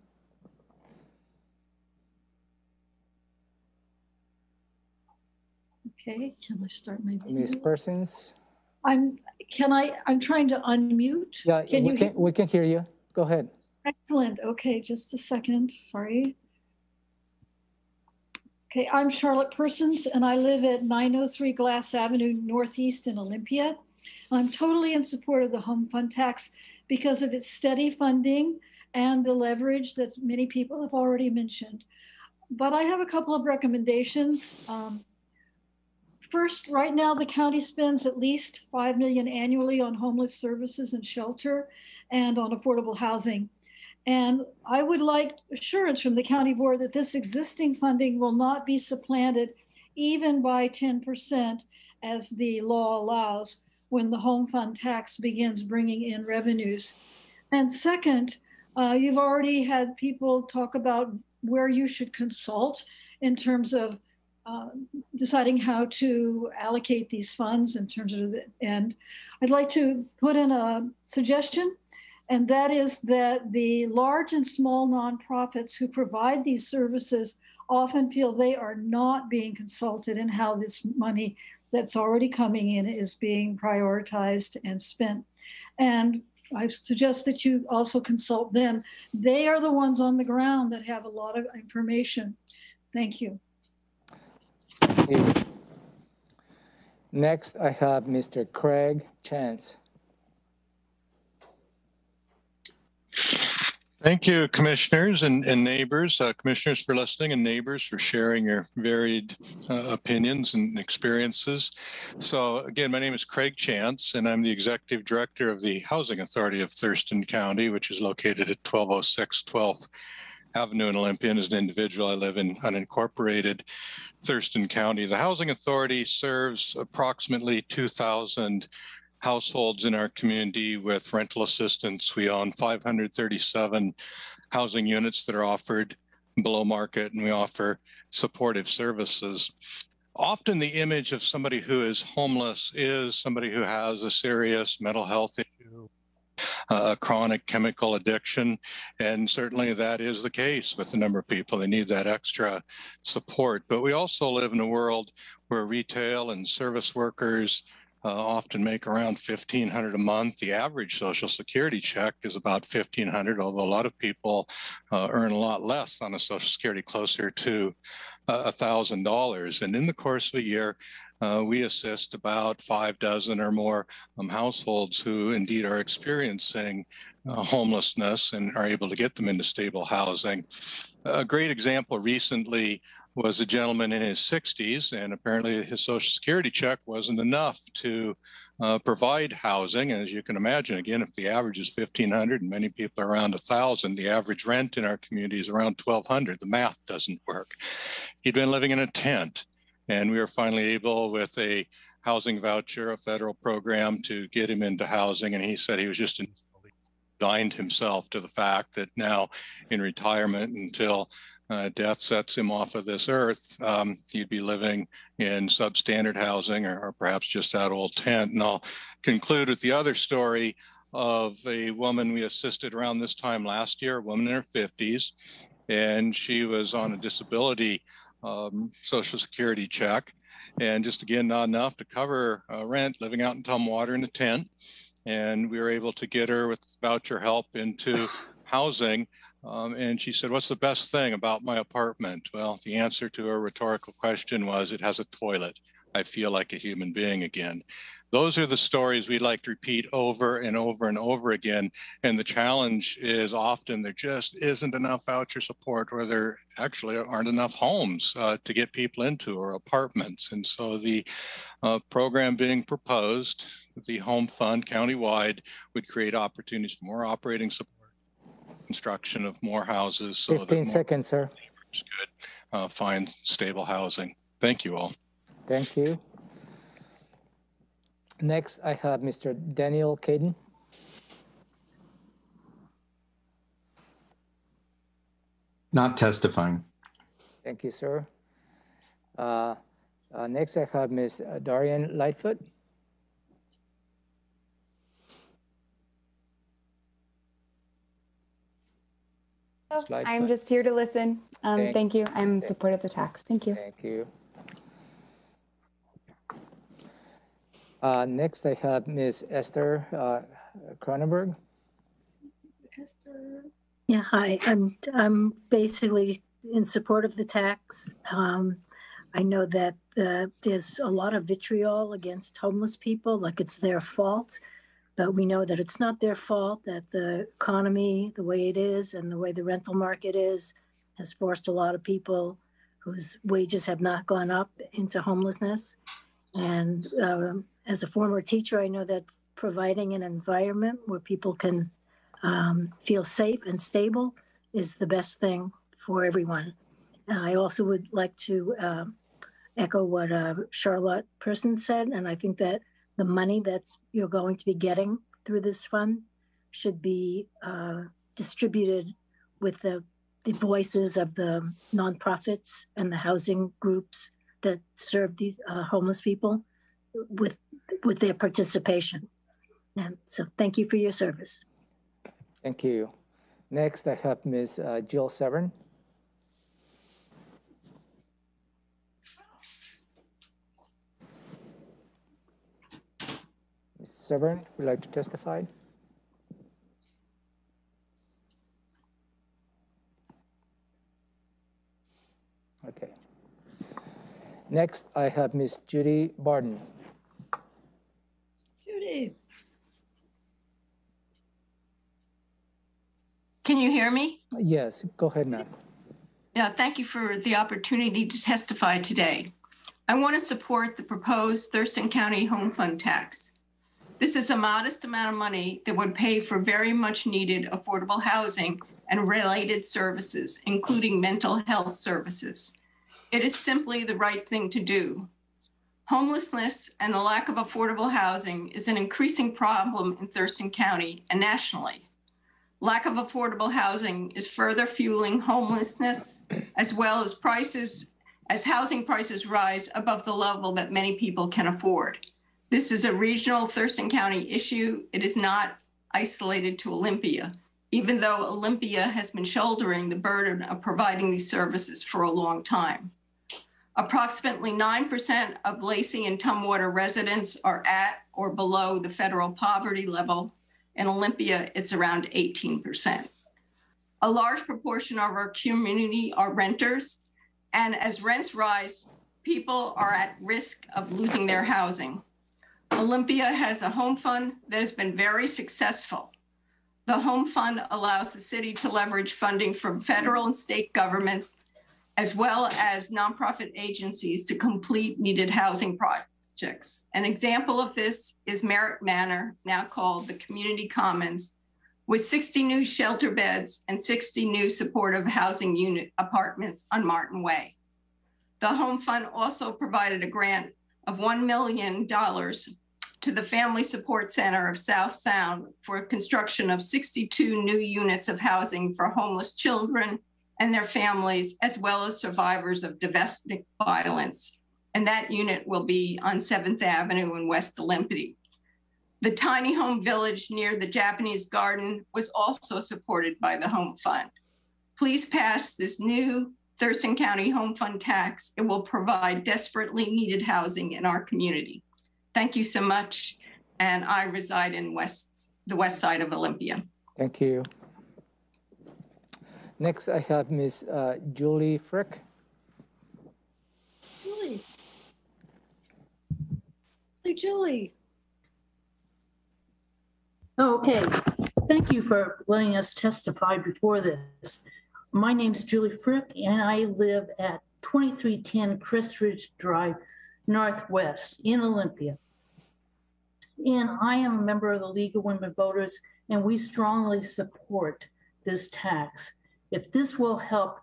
Okay, can I start my video? Ms. Persons. I'm trying to unmute. Yeah, we can hear you. Go ahead. Excellent. Okay, just a second. Sorry. Okay, I'm Charlotte Persons, and I live at 903 Glass Avenue Northeast in Olympia. I'm totally in support of the home fund tax because of its steady funding and the leverage that many people have already mentioned. But I have a couple of recommendations. First, right now the county spends at least $5 million annually on homeless services and shelter and on affordable housing. And I would like assurance from the county board that this existing funding will not be supplanted even by 10% as the law allows when the home fund tax begins bringing in revenues. And second, you've already had people talk about where you should consult in terms of deciding how to allocate these funds in terms of and I'd like to put in a suggestion, and that is that the large and small nonprofits who provide these services often feel they are not being consulted in how this money that's already coming in is being prioritized and spent. And I suggest that you also consult them. They are the ones on the ground that have a lot of information. Thank you. Next, I have Mr. Craig Chance. Thank you, commissioners and neighbors, commissioners for listening and neighbors for sharing your varied opinions and experiences. So again, my name is Craig Chance, and I'm the executive director of the Housing Authority of Thurston County, which is located at 1206 12th Avenue in Olympia. And as an individual, I live in unincorporated Thurston County. The Housing Authority serves approximately 2,000 households in our community with rental assistance. We own 537 housing units that are offered below market, and we offer supportive services. Often the image of somebody who is homeless is somebody who has a serious mental health issue, a chronic chemical addiction, and certainly that is the case with a number of people. They need that extra support. But we also live in a world where retail and service workers often make around $1,500 a month. The average Social Security check is about $1,500, although a lot of people earn a lot less on a Social Security, closer to $1,000. And in the course of a year, we assist about 6 or more households who indeed are experiencing homelessness and are able to get them into stable housing. A great example recently was a gentleman in his 60s, and apparently his Social Security check wasn't enough to provide housing. And as you can imagine, again, if the average is $1,500 and many people are around $1,000, the average rent in our community is around $1,200. The math doesn't work. He'd been living in a tent, and we were finally able, with a housing voucher, a federal program, to get him into housing. And he said he was just resigned himself to the fact that now in retirement, until death sets him off of this earth, he'd be living in substandard housing or perhaps just that old tent. And I'll conclude with the other story of a woman we assisted around this time last year, a woman in her 50s, and she was on a disability Social Security check, and just again, not enough to cover rent, living out in Tumwater in a tent. And we were able to get her with voucher help into housing. And she said, "What's the best thing about my apartment?" Well, the answer to her rhetorical question was, "It has a toilet." I feel like a human being again. Those are the stories we like to repeat over and over and over again. And the challenge is often there just isn't enough voucher support, or there actually aren't enough homes to get people into, or apartments. And so the program being proposed, the home fund countywide, would create opportunities for more operating support, construction of more houses, so 15 that more seconds, sir. neighbors could find stable housing. Thank you all. Thank you. Next, I have Mr. Daniel Caden. Not testifying. Thank you, sir. Next, I have Ms. Darian Lightfoot. I'm just here to listen. Thank you. I'm in support of the tax. Thank you. Thank you. Next, I have Ms. Esther Cronenberg. Yeah, hi. I'm basically in support of the tax. I know that there's a lot of vitriol against homeless people, like it's their fault, but we know that it's not their fault, that the economy, the way it is and the way the rental market is, has forced a lot of people whose wages have not gone up into homelessness. And as a former teacher, I know that providing an environment where people can feel safe and stable is the best thing for everyone. I also would like to echo what Charlotte Person said, and I think that the money that's you're going to be getting through this fund should be distributed with the voices of the nonprofits and the housing groups that serve these homeless people with their participation. And so thank you for your service. Thank you. Next, I have Ms. Jill Severn. Ms. Severn, would you like to testify? Okay. Next, I have Ms. Judy Barden. Judy. Can you hear me? Yes, go ahead, ma'am. Yeah, thank you for the opportunity to testify today. I want to support the proposed Thurston County Home Fund tax. This is a modest amount of money that would pay for very much needed affordable housing and related services, including mental health services. It is simply the right thing to do. Homelessness and the lack of affordable housing is an increasing problem in Thurston County and nationally. Lack of affordable housing is further fueling homelessness, as well as housing prices rise above the level that many people can afford. This is a regional Thurston County issue. It is not isolated to Olympia, even though Olympia has been shouldering the burden of providing these services for a long time. Approximately 9% of Lacey and Tumwater residents are at or below the federal poverty level. In Olympia, it's around 18%. A large proportion of our community are renters, and as rents rise, people are at risk of losing their housing. Olympia has a home fund that has been very successful. The home fund allows the city to leverage funding from federal and state governments, as well as nonprofit agencies to complete needed housing projects. An example of this is Merritt Manor, now called the Community Commons, with 60 new shelter beds and 60 new supportive housing unit apartments on Martin Way. The Home Fund also provided a grant of $1 million to the Family Support Center of South Sound for construction of 62 new units of housing for homeless children and their families, as well as survivors of domestic violence. And that unit will be on 7th Avenue in West Olympia. The tiny home village near the Japanese garden was also supported by the Home Fund. Please pass this new Thurston County Home Fund tax. It will provide desperately needed housing in our community. Thank you so much. And I reside in the west side of Olympia. Thank you. Next, I have Ms. Julie Frick. Julie. Julie. Okay, thank you for letting us testify before this. My name's Julie Frick, and I live at 2310 Crest Ridge Drive, Northwest in Olympia. And I am a member of the League of Women Voters, and we strongly support this tax. If this will help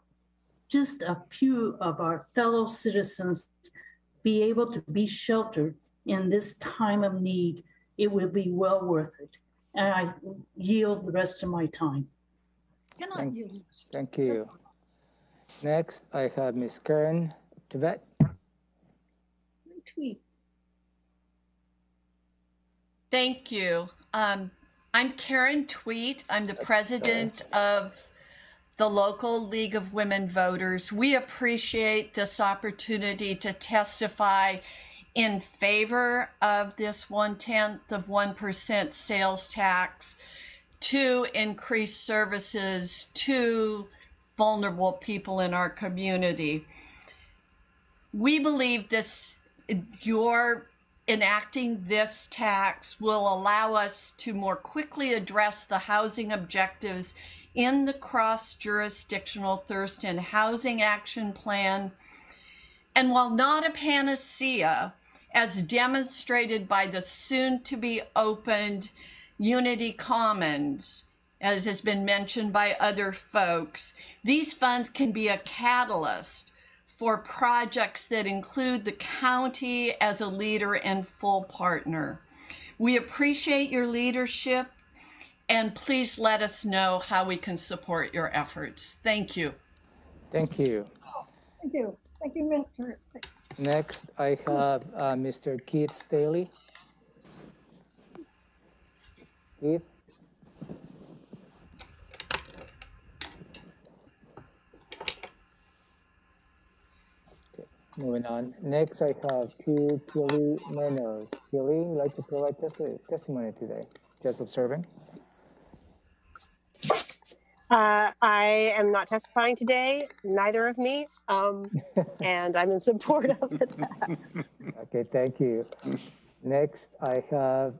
just a few of our fellow citizens be able to be sheltered in this time of need, it will be well worth it. And I yield the rest of my time. Thank you. Next, I have Ms. Karen Tibet. Thank you. I'm Karen Tweet. I'm the president of the local League of Women Voters. We appreciate this opportunity to testify in favor of this 0.1% sales tax to increase services to vulnerable people in our community. We believe your enacting this tax will allow us to more quickly address the housing objectives in the cross-jurisdictional Thurston Housing Action Plan. And while not a panacea, as demonstrated by the soon-to-be-opened Unity Commons, as has been mentioned by other folks, these funds can be a catalyst for projects that include the county as a leader and full partner. We appreciate your leadership, and please let us know how we can support your efforts. Thank you. Thank you. Thank you. Thank you, Mr. Next, I have Mr. Keith Staley. Keith? Moving on. Next, I have Kelly Menos. Kelly, would like to provide testimony today. Just observing. I am not testifying today, neither of me, and I'm in support of the tax. Okay, thank you. Next, I have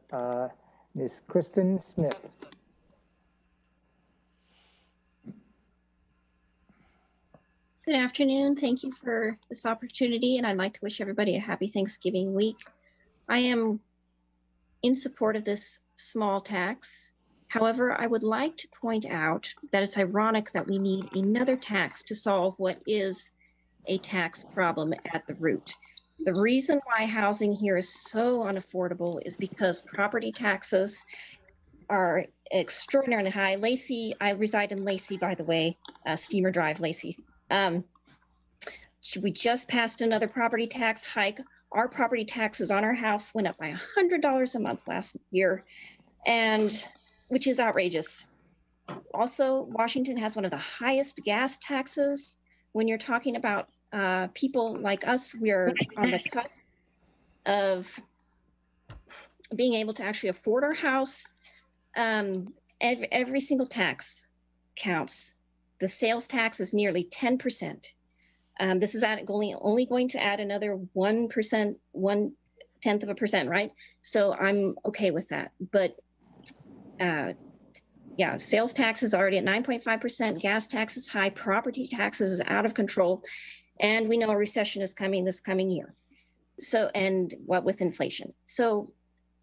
Ms. Kristen Smith. Good afternoon. Thank you for this opportunity, and I'd like to wish everybody a happy Thanksgiving week. I am in support of this small tax. However, I would like to point out that it's ironic that we need another tax to solve what is a tax problem at the root. The reason why housing here is so unaffordable is because property taxes are extraordinarily high. Lacey, I reside in Lacey, by the way, Steamer Drive, Lacey. We just passed another property tax hike. Our property taxes on our house went up by $100 a month last year, and which is outrageous. Also, Washington has one of the highest gas taxes. When you're talking about people like us, we're on the cusp of being able to actually afford our house. Every single tax counts. The sales tax is nearly 10%. This is only going to add another 1%, 0.1%, right? So I'm okay with that. But yeah, sales tax is already at 9.5%, gas tax is high, property taxes is out of control, and we know a recession is coming this coming year. So, and what with inflation. So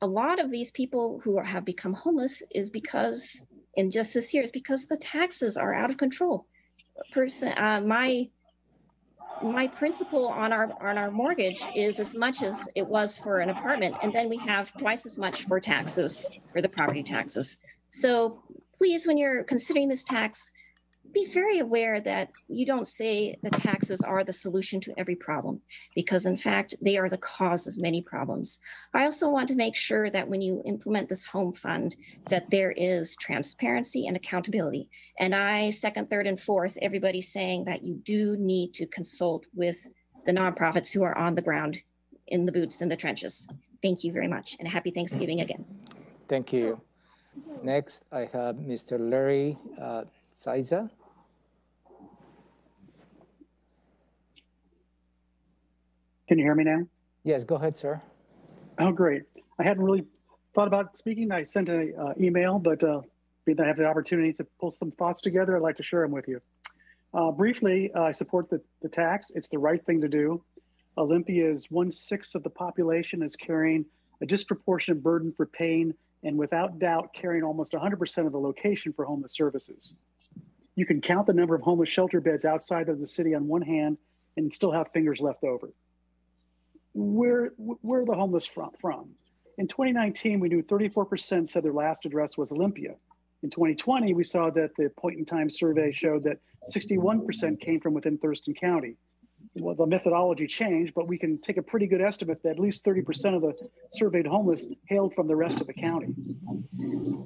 a lot of these people who have become homeless is because, in just this year, is because the taxes are out of control. My principal on our mortgage is as much as it was for an apartment, and then we have twice as much for taxes, for the property taxes. So please, when you're considering this tax, be very aware that you don't say the taxes are the solution to every problem, because in fact, they are the cause of many problems. I also want to make sure that when you implement this home fund, that there is transparency and accountability. And I second, third, and fourth, everybody saying that you do need to consult with the nonprofits who are on the ground in the boots in the trenches. Thank you very much, and happy Thanksgiving again. Thank you. Next, I have Mr. Larry Saiza. Can you hear me now? Yes, go ahead, sir. Oh, great. I hadn't really thought about speaking. I sent an email, but being that I have the opportunity to pull some thoughts together, I'd like to share them with you. Briefly, I support the tax. It's the right thing to do. Olympia's 1/6 of the population is carrying a disproportionate burden for paying and without doubt carrying almost 100% of the location for homeless services. You can count the number of homeless shelter beds outside of the city on one hand and still have fingers left over. Where are the homeless from? In 2019, we knew 34% said their last address was Olympia. In 2020, we saw that the point in time survey showed that 61% came from within Thurston County. Well, the methodology changed, but we can take a pretty good estimate that at least 30% of the surveyed homeless hailed from the rest of the county.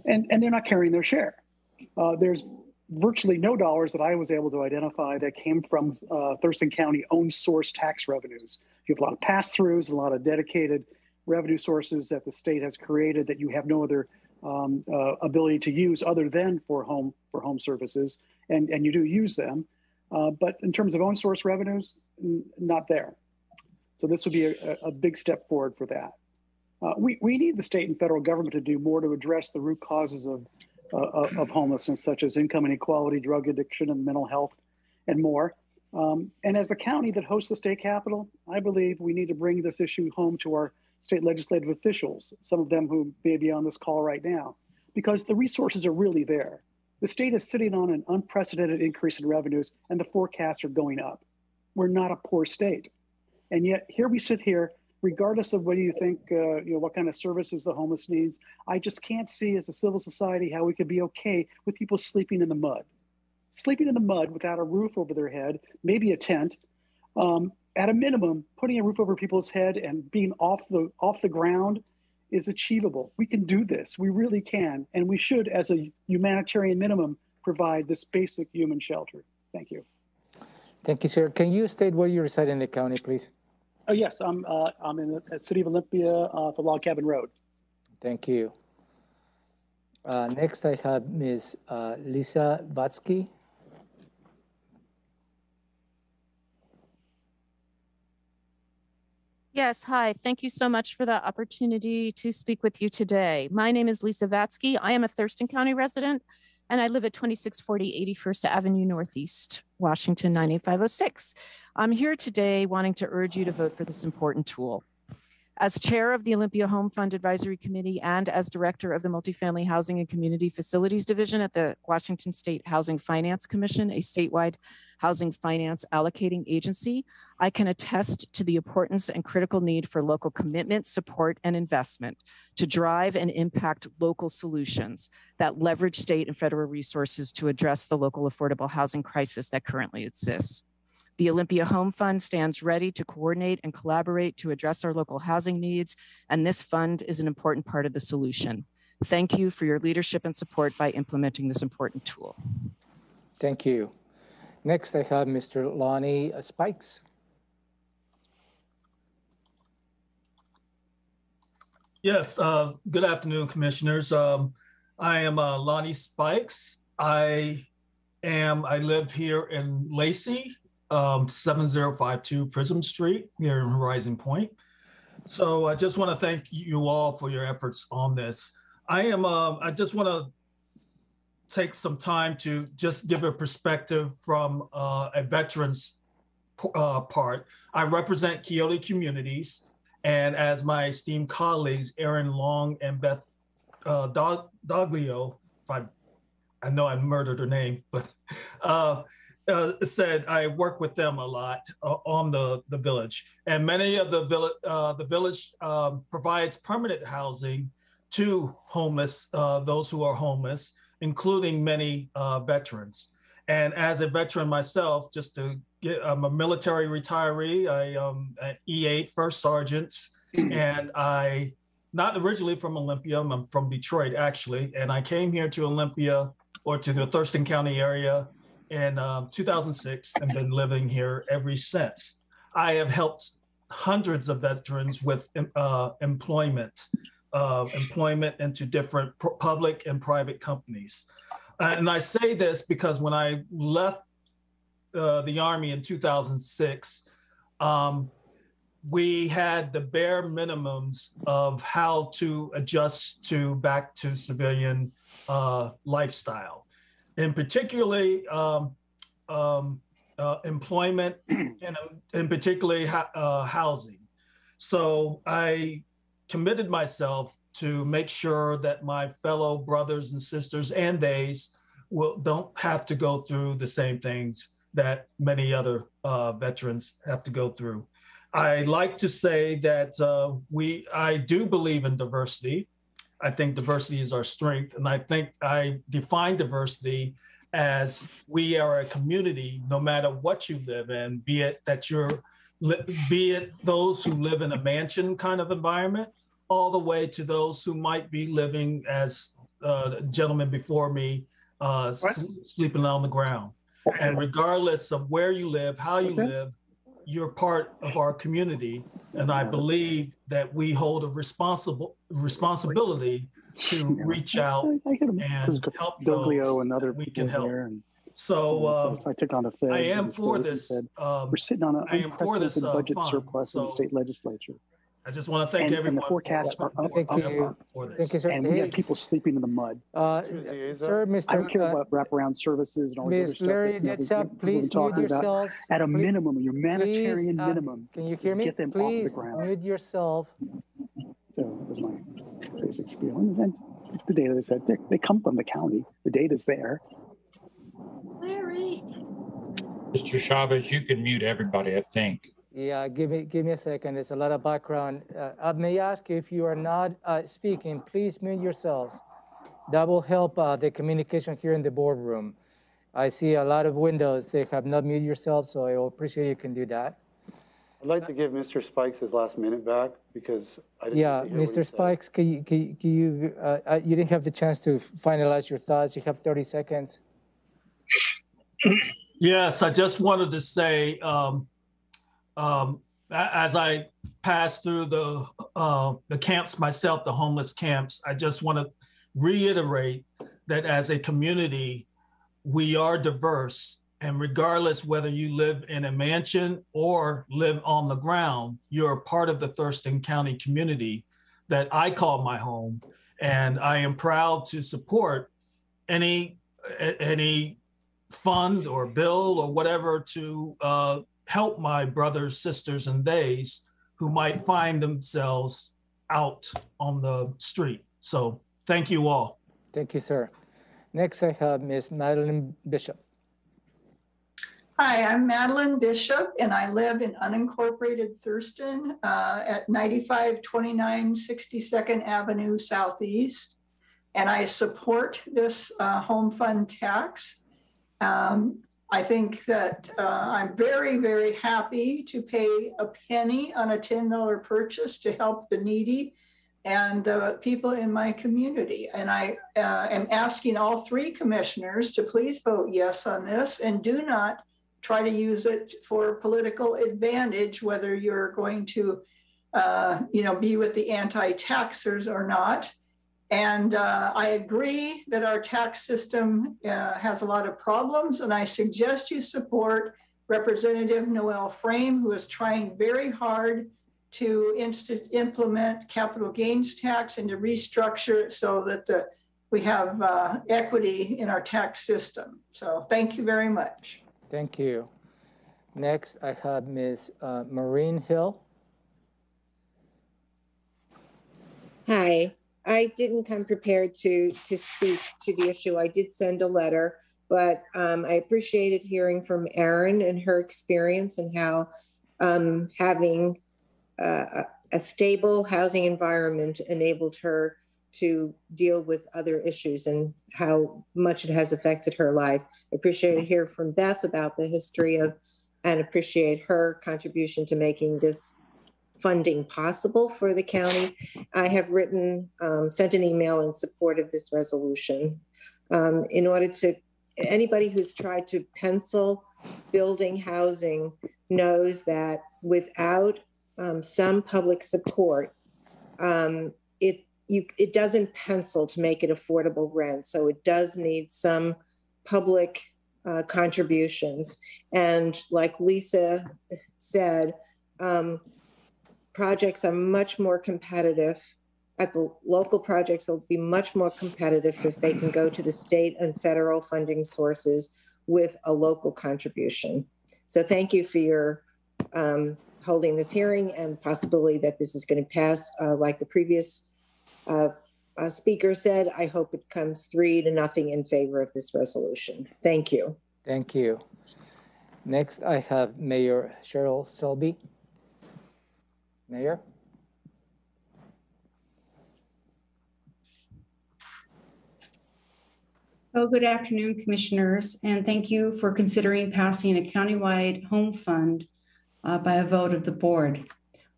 And they're not carrying their share. There's virtually no dollars that I was able to identify that came from Thurston County own source tax revenues. You have a lot of pass-throughs, a lot of dedicated revenue sources that the state has created that you have no other ability to use other than for home services, and you do use them. But in terms of own source revenues, not there. So this would be a big step forward for that. We need the state and federal government to do more to address the root causes of homelessness, such as income inequality, drug addiction, and mental health, and more. And as the county that hosts the state capitol, I believe we need to bring this issue home to our state legislative officials, some of them who may be on this call right now, because the resources are really there. The state is sitting on an unprecedented increase in revenues, and the forecasts are going up. We're not a poor state. And yet here we sit here, regardless of whether you think, what kind of services the homeless needs, I just can't see as a civil society how we could be okay with people sleeping in the mud. Sleeping in the mud without a roof over their head, maybe a tent, at a minimum, putting a roof over people's head and being off the ground is achievable. We can do this. We really can. And we should, as a humanitarian minimum, provide this basic human shelter. Thank you. Thank you, sir. Can you state where you reside in the county, please? Oh, yes, I'm in the city of Olympia, for Log Cabin Road. Thank you. Next, I have Ms. Lisa Vatsky. Yes, hi. Thank you so much for the opportunity to speak with you today. My name is Lisa Vatsky. I am a Thurston County resident, and I live at 2640 81st Avenue Northeast, Washington, 98506. I'm here today wanting to urge you to vote for this important tool. As chair of the Olympia Home Fund Advisory Committee and as director of the Multifamily Housing and Community Facilities Division at the Washington State Housing Finance Commission, a statewide housing finance allocating agency, I can attest to the importance and critical need for local commitment, support, and investment to drive and impact local solutions that leverage state and federal resources to address the local affordable housing crisis that currently exists. The Olympia Home Fund stands ready to coordinate and collaborate to address our local housing needs, and this fund is an important part of the solution. Thank you for your leadership and support by implementing this important tool. Thank you. Next, I have Mr. Lonnie Spikes. Yes, good afternoon, commissioners. I am Lonnie Spikes. I live here in Lacey, 7052 Prism Street here in Horizon Point. So I just want to thank you all for your efforts on this. I just want to take some time to just give a perspective from a veteran's part. I represent Quixote Communities, and as my esteemed colleagues, Erin Long and Beth Doglio, I know I murdered her name, but said I work with them a lot on the village, and many of the village provides permanent housing to homeless, those who are homeless, including many veterans. And as a veteran myself, I'm a military retiree. I am an E8 First Sergeant, and I not originally from Olympia. I'm from Detroit actually, and I came here to Olympia or to the Thurston County area in 2006 and been living here ever since. I have helped hundreds of veterans with employment into different public and private companies. And I say this because when I left the Army in 2006, we had the bare minimums of how to adjust back to civilian lifestyle, and particularly employment and particularly housing. So I committed myself to make sure that my fellow brothers and sisters and theys don't have to go through the same things that many other veterans have to go through. I like to say that I do believe in diversity. I think diversity is our strength. And I think I define diversity as we are a community, no matter what you live in, be it those who live in a mansion kind of environment, all the way to those who might be living as gentlemen before me, sleeping on the ground. And regardless of where you live, how you live, you're part of our community. And I believe that we hold a responsibility to reach out and help those and other we can help. So I took on a Fed. I am for this. We're sitting on an unprecedented budget surplus in the state legislature. I just want to thank everyone. And the forecasts are up for this. Thank you, sir. And we have people sleeping in the mud. Sir, Mr. I don't care about wraparound services and all this other stuff. Ms. Larry, please mute yourself. At a minimum, a humanitarian minimum. Can you hear me? Get them please off the ground. Mute yourself. So that was my basic spiel. And then the data, they said, they come from the county. The data's there. Larry. Mr. Chavez, you can mute everybody, I think. Yeah, give me a second. There's a lot of background. I may ask you if you are not speaking, please mute yourselves. That will help the communication here in the boardroom. I see a lot of windows. They have not muted yourself, so I will appreciate you can do that. I'd like to give Mr. Spikes his last minute back because I didn't Yeah, Mr. Spikes, you didn't have the chance to finalize your thoughts. You have 30 seconds. Yes, I just wanted to say, as I pass through the camps myself, the homeless camps, I just want to reiterate that as a community, we are diverse. And regardless whether you live in a mansion or live on the ground, you're a part of the Thurston County community that I call my home. And I am proud to support any fund or bill or whatever to help my brothers, sisters, and theys who might find themselves out on the street. So thank you all. Thank you, sir. Next, I have Ms. Madeline Bishop. Hi, I'm Madeline Bishop, and I live in unincorporated Thurston at 9529 62nd Avenue Southeast. And I support this home fund tax. I think that I'm very, very happy to pay a penny on a $10 purchase to help the needy and the people in my community. And I am asking all three commissioners to please vote yes on this and do not try to use it for political advantage, whether you're going to, be with the anti-taxers or not. And I agree that our tax system has a lot of problems, and I suggest you support Representative Noel Frame, who is trying very hard to implement capital gains tax and to restructure it so that we have equity in our tax system. So thank you very much. Thank you. Next, I have Ms. Maureen Hill. Hi. I didn't come prepared to speak to the issue. I did send a letter, but I appreciated hearing from Erin and her experience and how having a stable housing environment enabled her to deal with other issues and how much it has affected her life. I appreciate hearing from Beth about the history of, and appreciate her contribution to making this funding possible for the county. I have sent an email in support of this resolution. In order to, anybody who's tried to pencil building housing knows that without some public support, it doesn't pencil to make it affordable rent. So it does need some public contributions. And like Lisa said, projects are much more competitive. At the local projects, they'll be much more competitive if they can go to the state and federal funding sources with a local contribution. So thank you for your holding this hearing and possibility that this is going to pass. Like the previous speaker said, I hope it comes 3-0 in favor of this resolution. Thank you. Thank you. Next, I have Mayor Cheryl Selby. Mayor? So good afternoon, commissioners, and thank you for considering passing a countywide home fund by a vote of the board.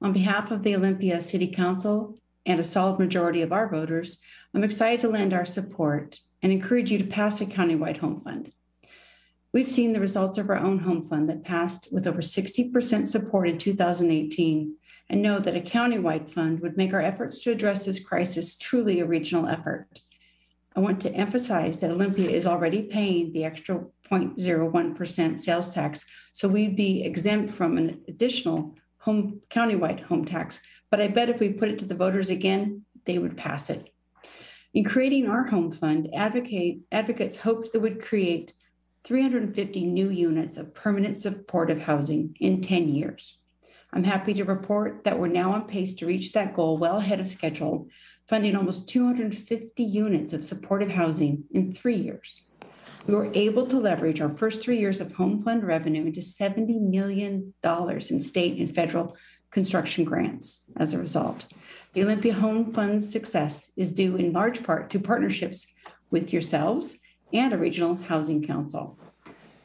On behalf of the Olympia City Council and a solid majority of our voters, I'm excited to lend our support and encourage you to pass a countywide home fund. We've seen the results of our own home fund that passed with over 60% support in 2018 and know that a countywide fund would make our efforts to address this crisis truly a regional effort. I want to emphasize that Olympia is already paying the extra 0.01% sales tax, so we'd be exempt from an additional countywide home tax, but I bet if we put it to the voters again, they would pass it. In creating our home fund, advocates hoped it would create 350 new units of permanent supportive housing in 10 years. I'm happy to report that we're now on pace to reach that goal well ahead of schedule, funding almost 250 units of supportive housing in 3 years. We were able to leverage our first 3 years of home fund revenue into $70 million in state and federal construction grants as a result. The Olympia Home Fund's success is due in large part to partnerships with yourselves and a regional housing council.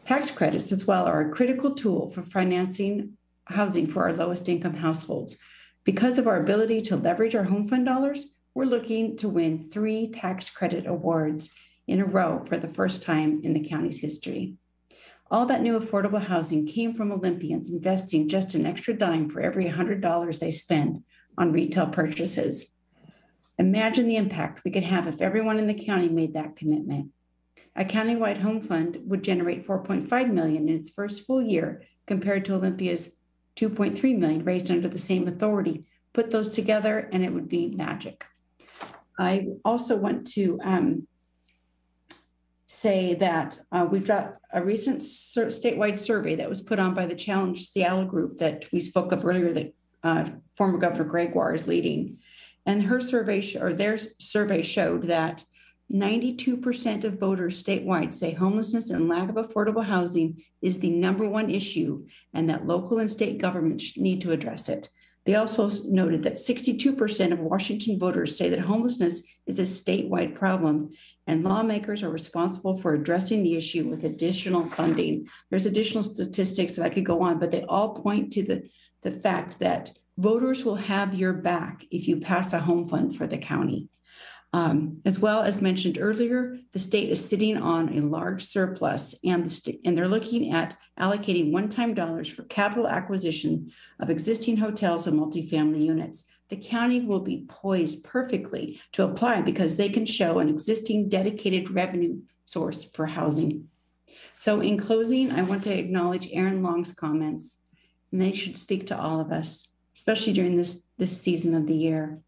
Tax credits as well are a critical tool for financing housing for our lowest income households. Because of our ability to leverage our home fund dollars, we're looking to win 3 tax credit awards in a row for the first time in the county's history. All that new affordable housing came from Olympians investing just an extra dime for every $100 they spend on retail purchases. Imagine the impact we could have if everyone in the county made that commitment. A countywide home fund would generate $4.5 million in its first full year compared to Olympia's $2.3 million raised under the same authority. Put those together and it would be magic. I also want to say that we've got a recent statewide survey that was put on by the Challenge Seattle group that we spoke of earlier that former Governor Gregoire is leading. And their survey showed that 92% of voters statewide say homelessness and lack of affordable housing is the #1 issue and that local and state governments need to address it. They also noted that 62% of Washington voters say that homelessness is a statewide problem and lawmakers are responsible for addressing the issue with additional funding. There's additional statistics that I could go on, but they all point to the fact that voters will have your back if you pass a home fund for the county. As well as mentioned earlier, the state is sitting on a large surplus and they're looking at allocating one-time dollars for capital acquisition of existing hotels and multifamily units. The county will be poised perfectly to apply because they can show an existing dedicated revenue source for housing. So in closing, I want to acknowledge Aaron Long's comments, and they should speak to all of us, especially during this season of the year.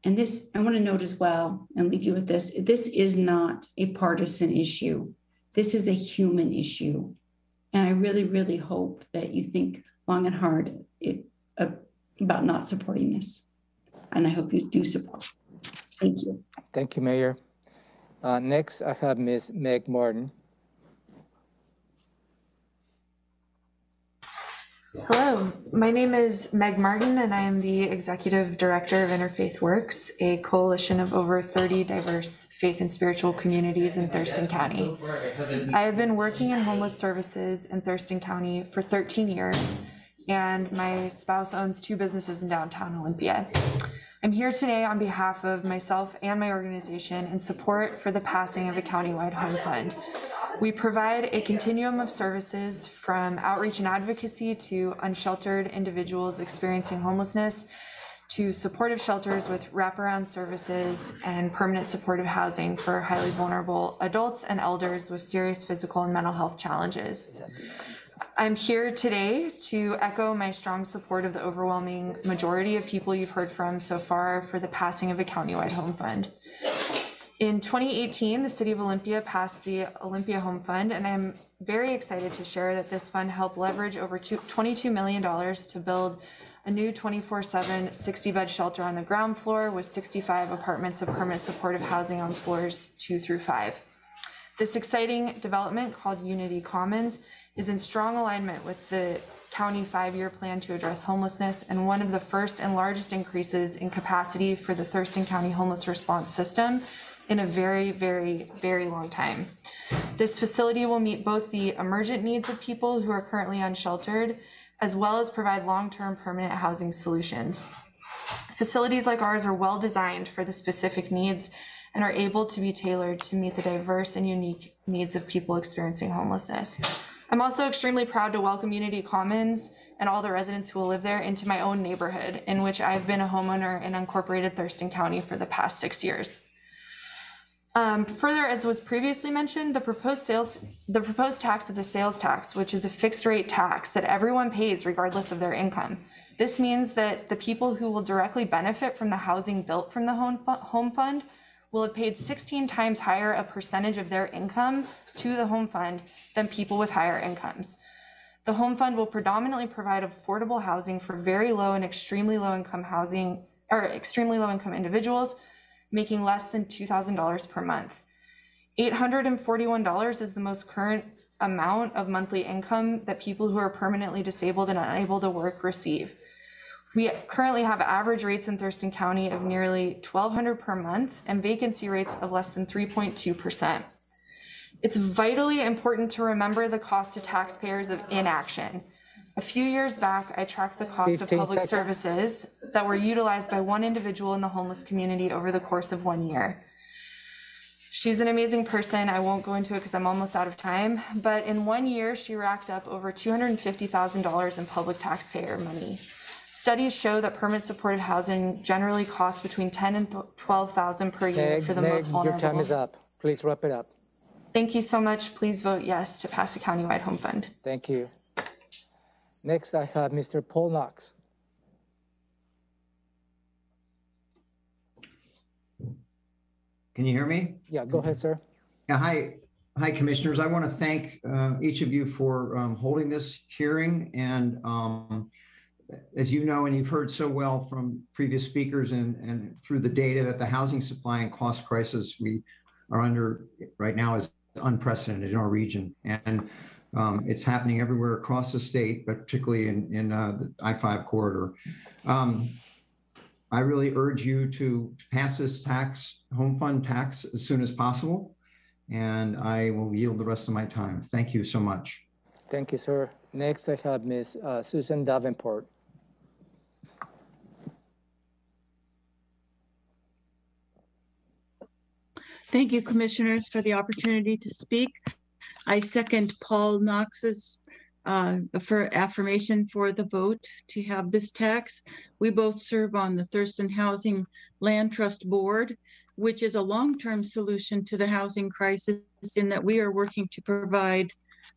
And this, I want to note as well, and leave you with this, this is not a partisan issue. This is a human issue. And I really, really hope that you think long and hard about not supporting this. And I hope you do support. Thank you. Thank you, Mayor. Next, I have Ms. Meg Martin. Hello, my name is Meg Martin, and I am the Executive Director of Interfaith Works, a coalition of over 30 diverse faith and spiritual communities in Thurston County. I have been working in homeless services in Thurston County for 13 years, and my spouse owns 2 businesses in downtown Olympia. I'm here today on behalf of myself and my organization in support for the passing of a countywide home fund. We provide a continuum of services from outreach and advocacy to unsheltered individuals experiencing homelessness to supportive shelters with wraparound services and permanent supportive housing for highly vulnerable adults and elders with serious physical and mental health challenges. I'm here today to echo my strong support of the overwhelming majority of people you've heard from so far for the passing of a countywide home fund. In 2018, the City of Olympia passed the Olympia Home Fund, and I'm very excited to share that this fund helped leverage over $22 million to build a new 24/7 60-bed shelter on the ground floor with 65 apartments of permanent supportive housing on floors 2 through 5. This exciting development, called Unity Commons, is in strong alignment with the county 5-year plan to address homelessness and one of the first and largest increases in capacity for the Thurston County Homeless Response System in a very, very, very long time. This facility will meet both the emergent needs of people who are currently unsheltered, as well as provide long-term permanent housing solutions. Facilities like ours are well designed for the specific needs and are able to be tailored to meet the diverse and unique needs of people experiencing homelessness. I'm also extremely proud to welcome Unity Commons and all the residents who will live there into my own neighborhood, in which I've been a homeowner in unincorporated Thurston County for the past 6 years. Further, as was previously mentioned, the proposed tax is a sales tax, which is a fixed rate tax that everyone pays regardless of their income. This means that the people who will directly benefit from the housing built from the home fund will have paid 16 times higher a percentage of their income to the home fund than people with higher incomes. The home fund will predominantly provide affordable housing for very low and extremely low income individuals making less than $2,000 per month. $841 is the most current amount of monthly income that people who are permanently disabled and unable to work receive. We currently have average rates in Thurston County of nearly $1,200 per month and vacancy rates of less than 3.2%. It's vitally important to remember the cost to taxpayers of inaction. A few years back, I tracked the cost of public services that were utilized by one individual in the homeless community over the course of 1 year. She's an amazing person. I won't go into it because I'm almost out of time, but in 1 year, she racked up over $250,000 in public taxpayer money. Studies show that permanent supportive housing generally costs between $10,000 and $12,000 per year for the most vulnerable. Your time is up. Please wrap it up. Thank you so much. Please vote yes to pass a countywide home fund. Thank you. Next, I have Mr. Paul Knox. Can you hear me? Yeah, go ahead, sir. Yeah, hi, commissioners. I want to thank each of you for holding this hearing. And as you know, and you've heard so well from previous speakers and through the data, that the housing supply and cost crisis we are under right now is unprecedented in our region. And it's happening everywhere across the state, but particularly in the I-5 corridor. I really urge you to pass this home fund tax as soon as possible, and I will yield the rest of my time. Thank you so much. Thank you, sir. Next, I have Ms. Susan Davenport. Thank you, commissioners, for the opportunity to speak. I second Paul Knox's affirmation for the vote to have this tax. We both serve on the Thurston Housing Land Trust Board, which is a long-term solution to the housing crisis in that we are working to provide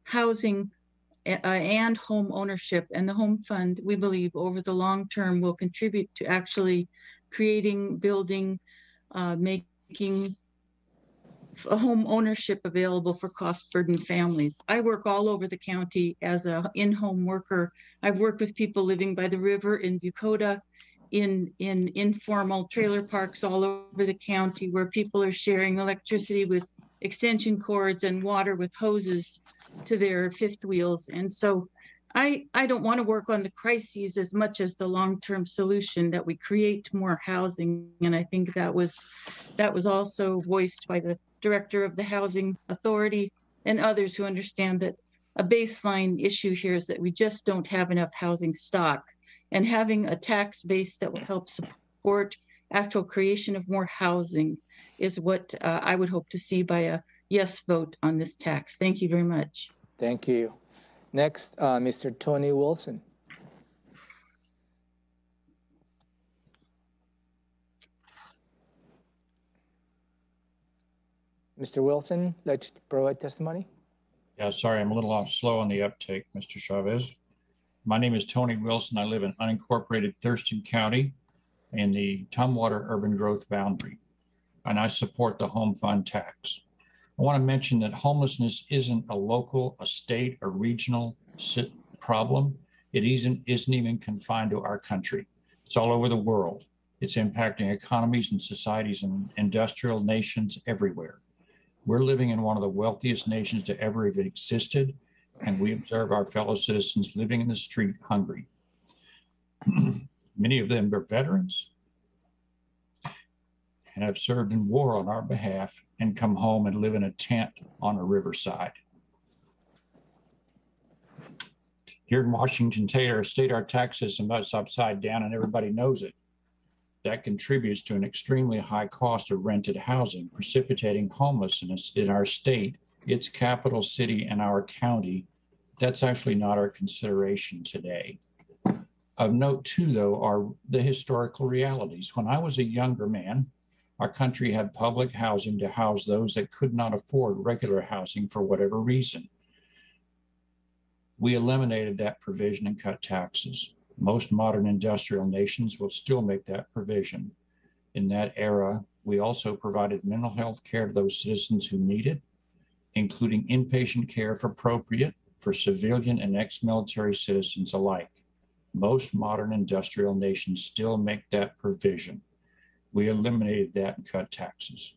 housing and home ownership. And the home fund, we believe, over the long term will contribute to actually creating, building, making a home ownership available for cost-burdened families. I work all over the county as an in-home worker. I've worked with people living by the river in Bucota, in informal trailer parks all over the county where people are sharing electricity with extension cords and water with hoses to their fifth wheels. And so I don't want to work on the crises as much as the long-term solution that we create more housing. And I think that was also voiced by the director of the Housing Authority and others who understand that a baseline issue here is that we just don't have enough housing stock, and having a tax base that will help support actual creation of more housing is what I would hope to see by a yes vote on this tax. Thank you very much. Thank you. Next, Mr. Tony Wilson. Mr. Wilson, like to provide testimony? Yeah, sorry, I'm a little slow on the uptake, Mr. Chavez. My name is Tony Wilson. I live in unincorporated Thurston County in the Tumwater urban growth boundary, and I support the home fund tax. I want to mention that homelessness isn't a local, a state, or regional problem. It isn't even confined to our country. It's all over the world. It's impacting economies and societies and industrial nations everywhere. We're living in one of the wealthiest nations to ever have existed, and we observe our fellow citizens living in the street hungry. Many of them are veterans and have served in war on our behalf and come home and live in a tent on a riverside. Here in Washington State, our tax system is upside down and everybody knows it. That contributes to an extremely high cost of rented housing, precipitating homelessness in our state, its capital city, and our county. That's actually not our consideration today. Of note too, though, are the historical realities. When I was a younger man, our country had public housing to house those that could not afford regular housing for whatever reason. We eliminated that provision and cut taxes. Most modern industrial nations will still make that provision. In that era, we also provided mental health care to those citizens who need it, including inpatient care if appropriate for civilian and ex-military citizens alike. Most modern industrial nations still make that provision. We eliminated that and cut taxes.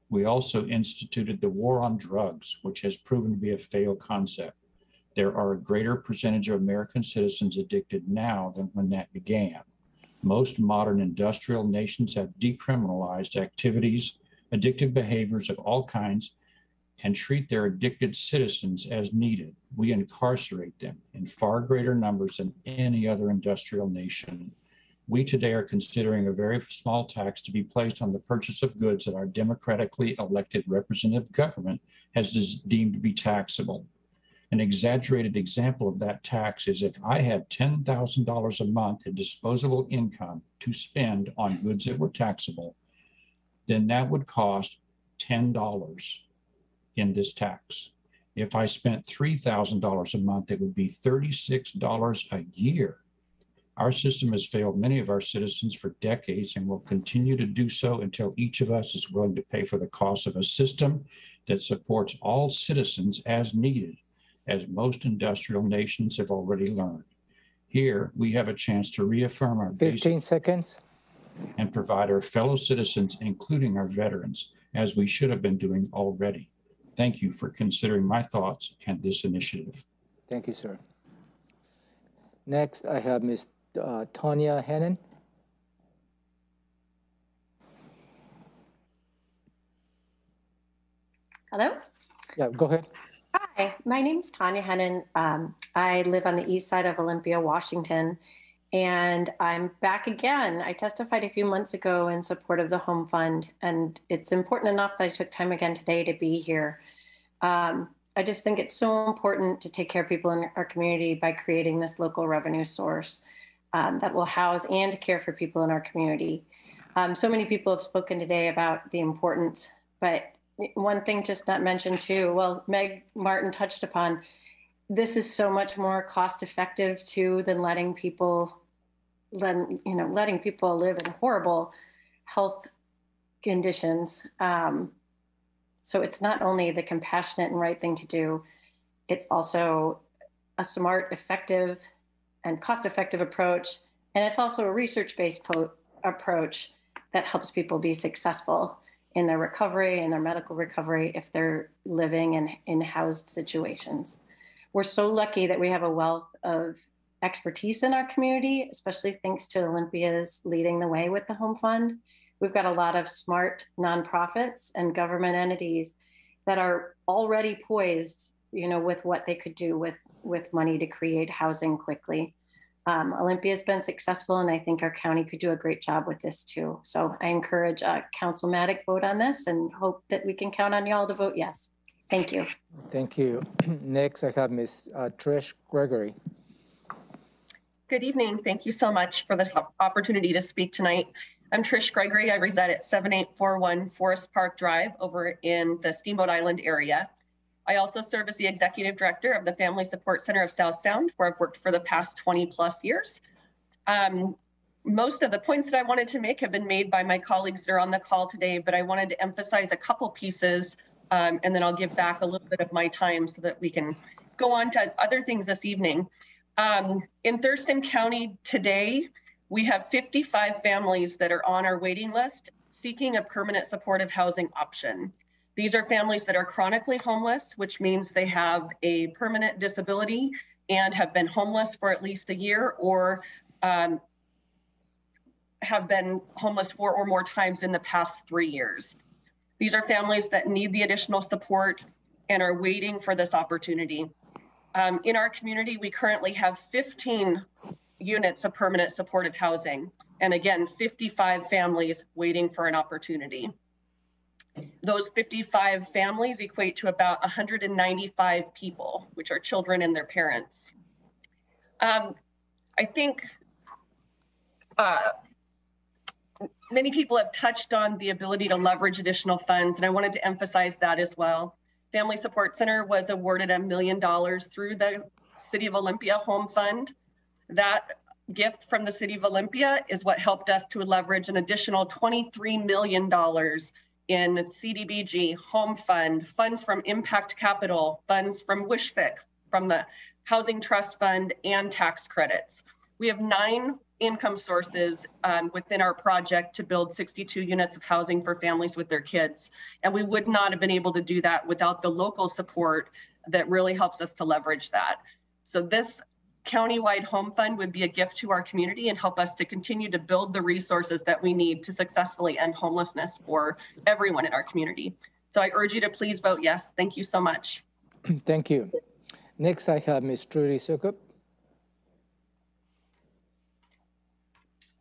We also instituted the war on drugs, which has proven to be a failed concept. There are a greater percentage of American citizens addicted now than when that began. Most modern industrial nations have decriminalized activities, addictive behaviors of all kinds, and treat their addicted citizens as needed. We incarcerate them in far greater numbers than any other industrial nation. We today are considering a very small tax to be placed on the purchase of goods that our democratically elected representative government has deemed to be taxable. An exaggerated example of that tax is if I had $10,000 a month in disposable income to spend on goods that were taxable, then that would cost $10 in this tax. If I spent $3,000 a month, it would be $36 a year. Our system has failed many of our citizens for decades and will continue to do so until each of us is willing to pay for the cost of a system that supports all citizens as needed, as most industrial nations have already learned. Here, we have a chance to reaffirm our 15 seconds. And provide our fellow citizens, including our veterans, as we should have been doing already. Thank you for considering my thoughts and this initiative. Thank you, sir. Next, I have Ms. Tanya Hennen. Hello? Yeah, go ahead. Hi, my name is Tanya Hennen. I live on the east side of Olympia, Washington, and I'm back again. I testified a few months ago in support of the Home Fund, and it's important enough that I took time again today to be here. I just think it's so important to take care of people in our community by creating this local revenue source that will house and care for people in our community. So many people have spoken today about the importance, but one thing just not mentioned too, well, Meg Martin touched upon, this is so much more cost effective too than letting people live in horrible health conditions. So it's not only the compassionate and right thing to do, it's also a smart, effective, and cost-effective approach. And it's also a research-based approach that helps people be successful in their recovery and their medical recovery if they're living in housed situations. We're so lucky that we have a wealth of expertise in our community, especially thanks to Olympia's leading the way with the Home Fund. We've got a lot of smart nonprofits and government entities that are already poised, with what they could do with money to create housing quickly. Olympia's been successful, and I think our county could do a great job with this too. So I encourage a councilmatic vote on this and hope that we can count on y'all to vote yes. Thank you. Thank you. Next, I have Ms. Trish Gregory. Good evening. Thank you so much for this opportunity to speak tonight. I'm Trish Gregory. I reside at 7841 Forest Park Drive over in the Steamboat Island area. I also serve as the executive director of the Family Support Center of South Sound, where I've worked for the past 20 plus years. Most of the points that I wanted to make have been made by my colleagues that are on the call today, but I wanted to emphasize a couple pieces, and then I'll give back a little bit of my time so that we can go on to other things this evening. In Thurston County today, we have 55 families that are on our waiting list seeking a permanent supportive housing option. These are families that are chronically homeless, which means they have a permanent disability and have been homeless for at least a year, or have been homeless 4 or more times in the past 3 years. These are families that need the additional support and are waiting for this opportunity. In our community, we currently have 15 units of permanent supportive housing, and again, 55 families waiting for an opportunity. Those 55 families equate to about 195 people, which are children and their parents. I think many people have touched on the ability to leverage additional funds, and I wanted to emphasize that as well. Family Support Center was awarded $1 million through the City of Olympia Home Fund. That gift from the City of Olympia is what helped us to leverage an additional $23 million in CDBG, Home Fund, funds from Impact Capital, funds from WishFIC, from the Housing Trust Fund, and tax credits. We have 9 income sources within our project to build 62 units of housing for families with their kids. And we would not have been able to do that without the local support that really helps us to leverage that. So this countywide home fund would be a gift to our community and help us to continue to build the resources that we need to successfully end homelessness for everyone in our community. So I urge you to please vote yes. Thank you so much. Thank you. Next, I have Ms. Trudy Sukup.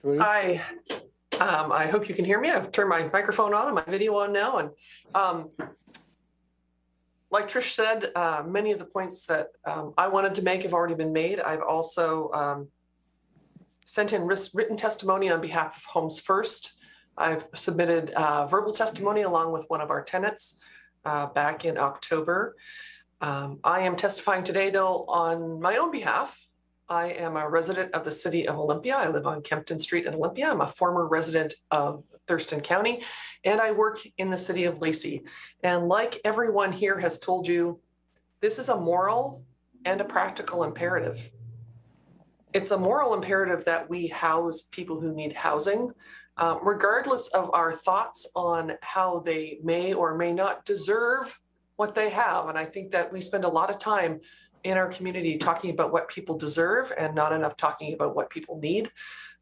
Trudy? Hi. I hope you can hear me. I've turned my microphone on and my video on now. And like Trish said, many of the points that I wanted to make have already been made. I've also sent in written testimony on behalf of Homes First. I've submitted verbal testimony along with one of our tenants back in October. I am testifying today, though, on my own behalf. I am a resident of the City of Olympia. I live on Kempton Street in Olympia. I'm a former resident of Thurston County, and I work in the City of Lacey. And like everyone here has told you, this is a moral and a practical imperative. It's a moral imperative that we house people who need housing, regardless of our thoughts on how they may or may not deserve what they have. And I think that we spend a lot of time in our community talking about what people deserve and not enough talking about what people need.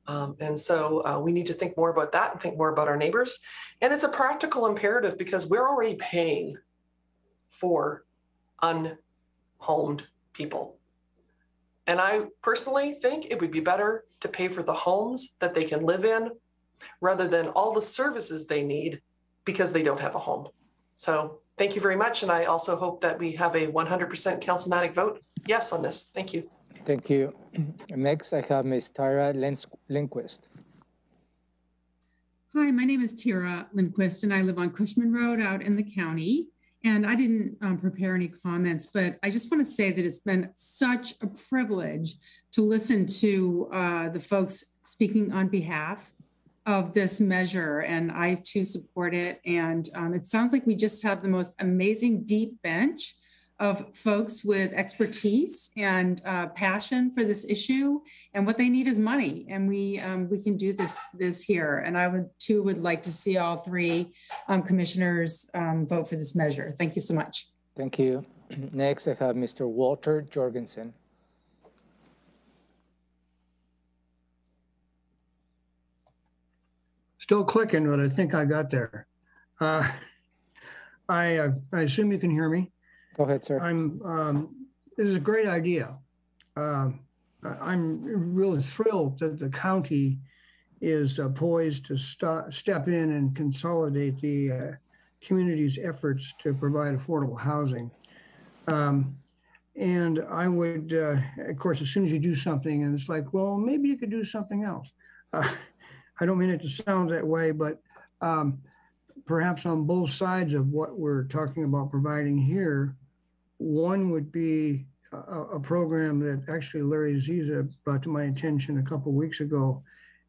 And so we need to think more about that and think more about our neighbors. And it's a practical imperative because we're already paying for unhomed people. And I personally think it would be better to pay for the homes that they can live in rather than all the services they need because they don't have a home. So thank you very much. And I also hope that we have a 100% councilmatic vote yes on this. Thank you. Thank you. Next, I have Ms. Tyra Lindquist. Hi, my name is Tyra Lindquist, and I live on Cushman Road out in the county. And I didn't prepare any comments, but I just want to say that it's been such a privilege to listen to the folks speaking on behalf of this measure, and I too support it. And it sounds like we just have the most amazing deep bench of folks with expertise and passion for this issue, and what they need is money, and we can do this here. And I would like to see all 3 commissioners vote for this measure. Thank you so much. Thank you. Next, I have Mr. Walter Jorgensen. Still clicking, but I think I got there. I assume you can hear me. Go ahead, sir. This is a great idea. I'm really thrilled that the county is poised to step in and consolidate the community's efforts to provide affordable housing. And I would, of course, as soon as you do something and it's like, well, maybe you could do something else. I don't mean it to sound that way, but perhaps on both sides of what we're talking about providing here, One would be a program that actually Larry Ziza brought to my attention a couple of weeks ago,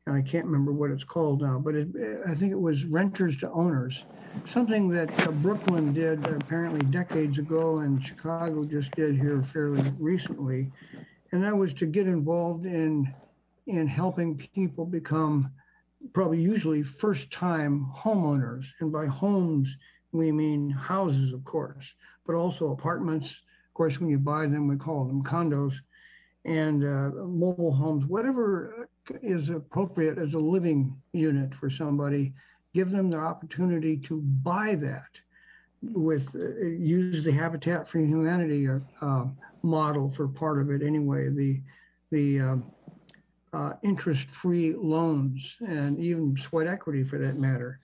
and I can't remember what it's called now, but I think it was renters to owners, something that Brooklyn did apparently decades ago and Chicago just did here fairly recently. And that was to get involved in helping people become probably usually first-time homeowners. And by homes, we mean houses, of course, but also apartments. Of course, when you buy them, we call them condos, and mobile homes, whatever is appropriate as a living unit for somebody, give them the opportunity to buy that with, use the Habitat for Humanity model for part of it anyway, the interest-free loans and even sweat equity for that matter.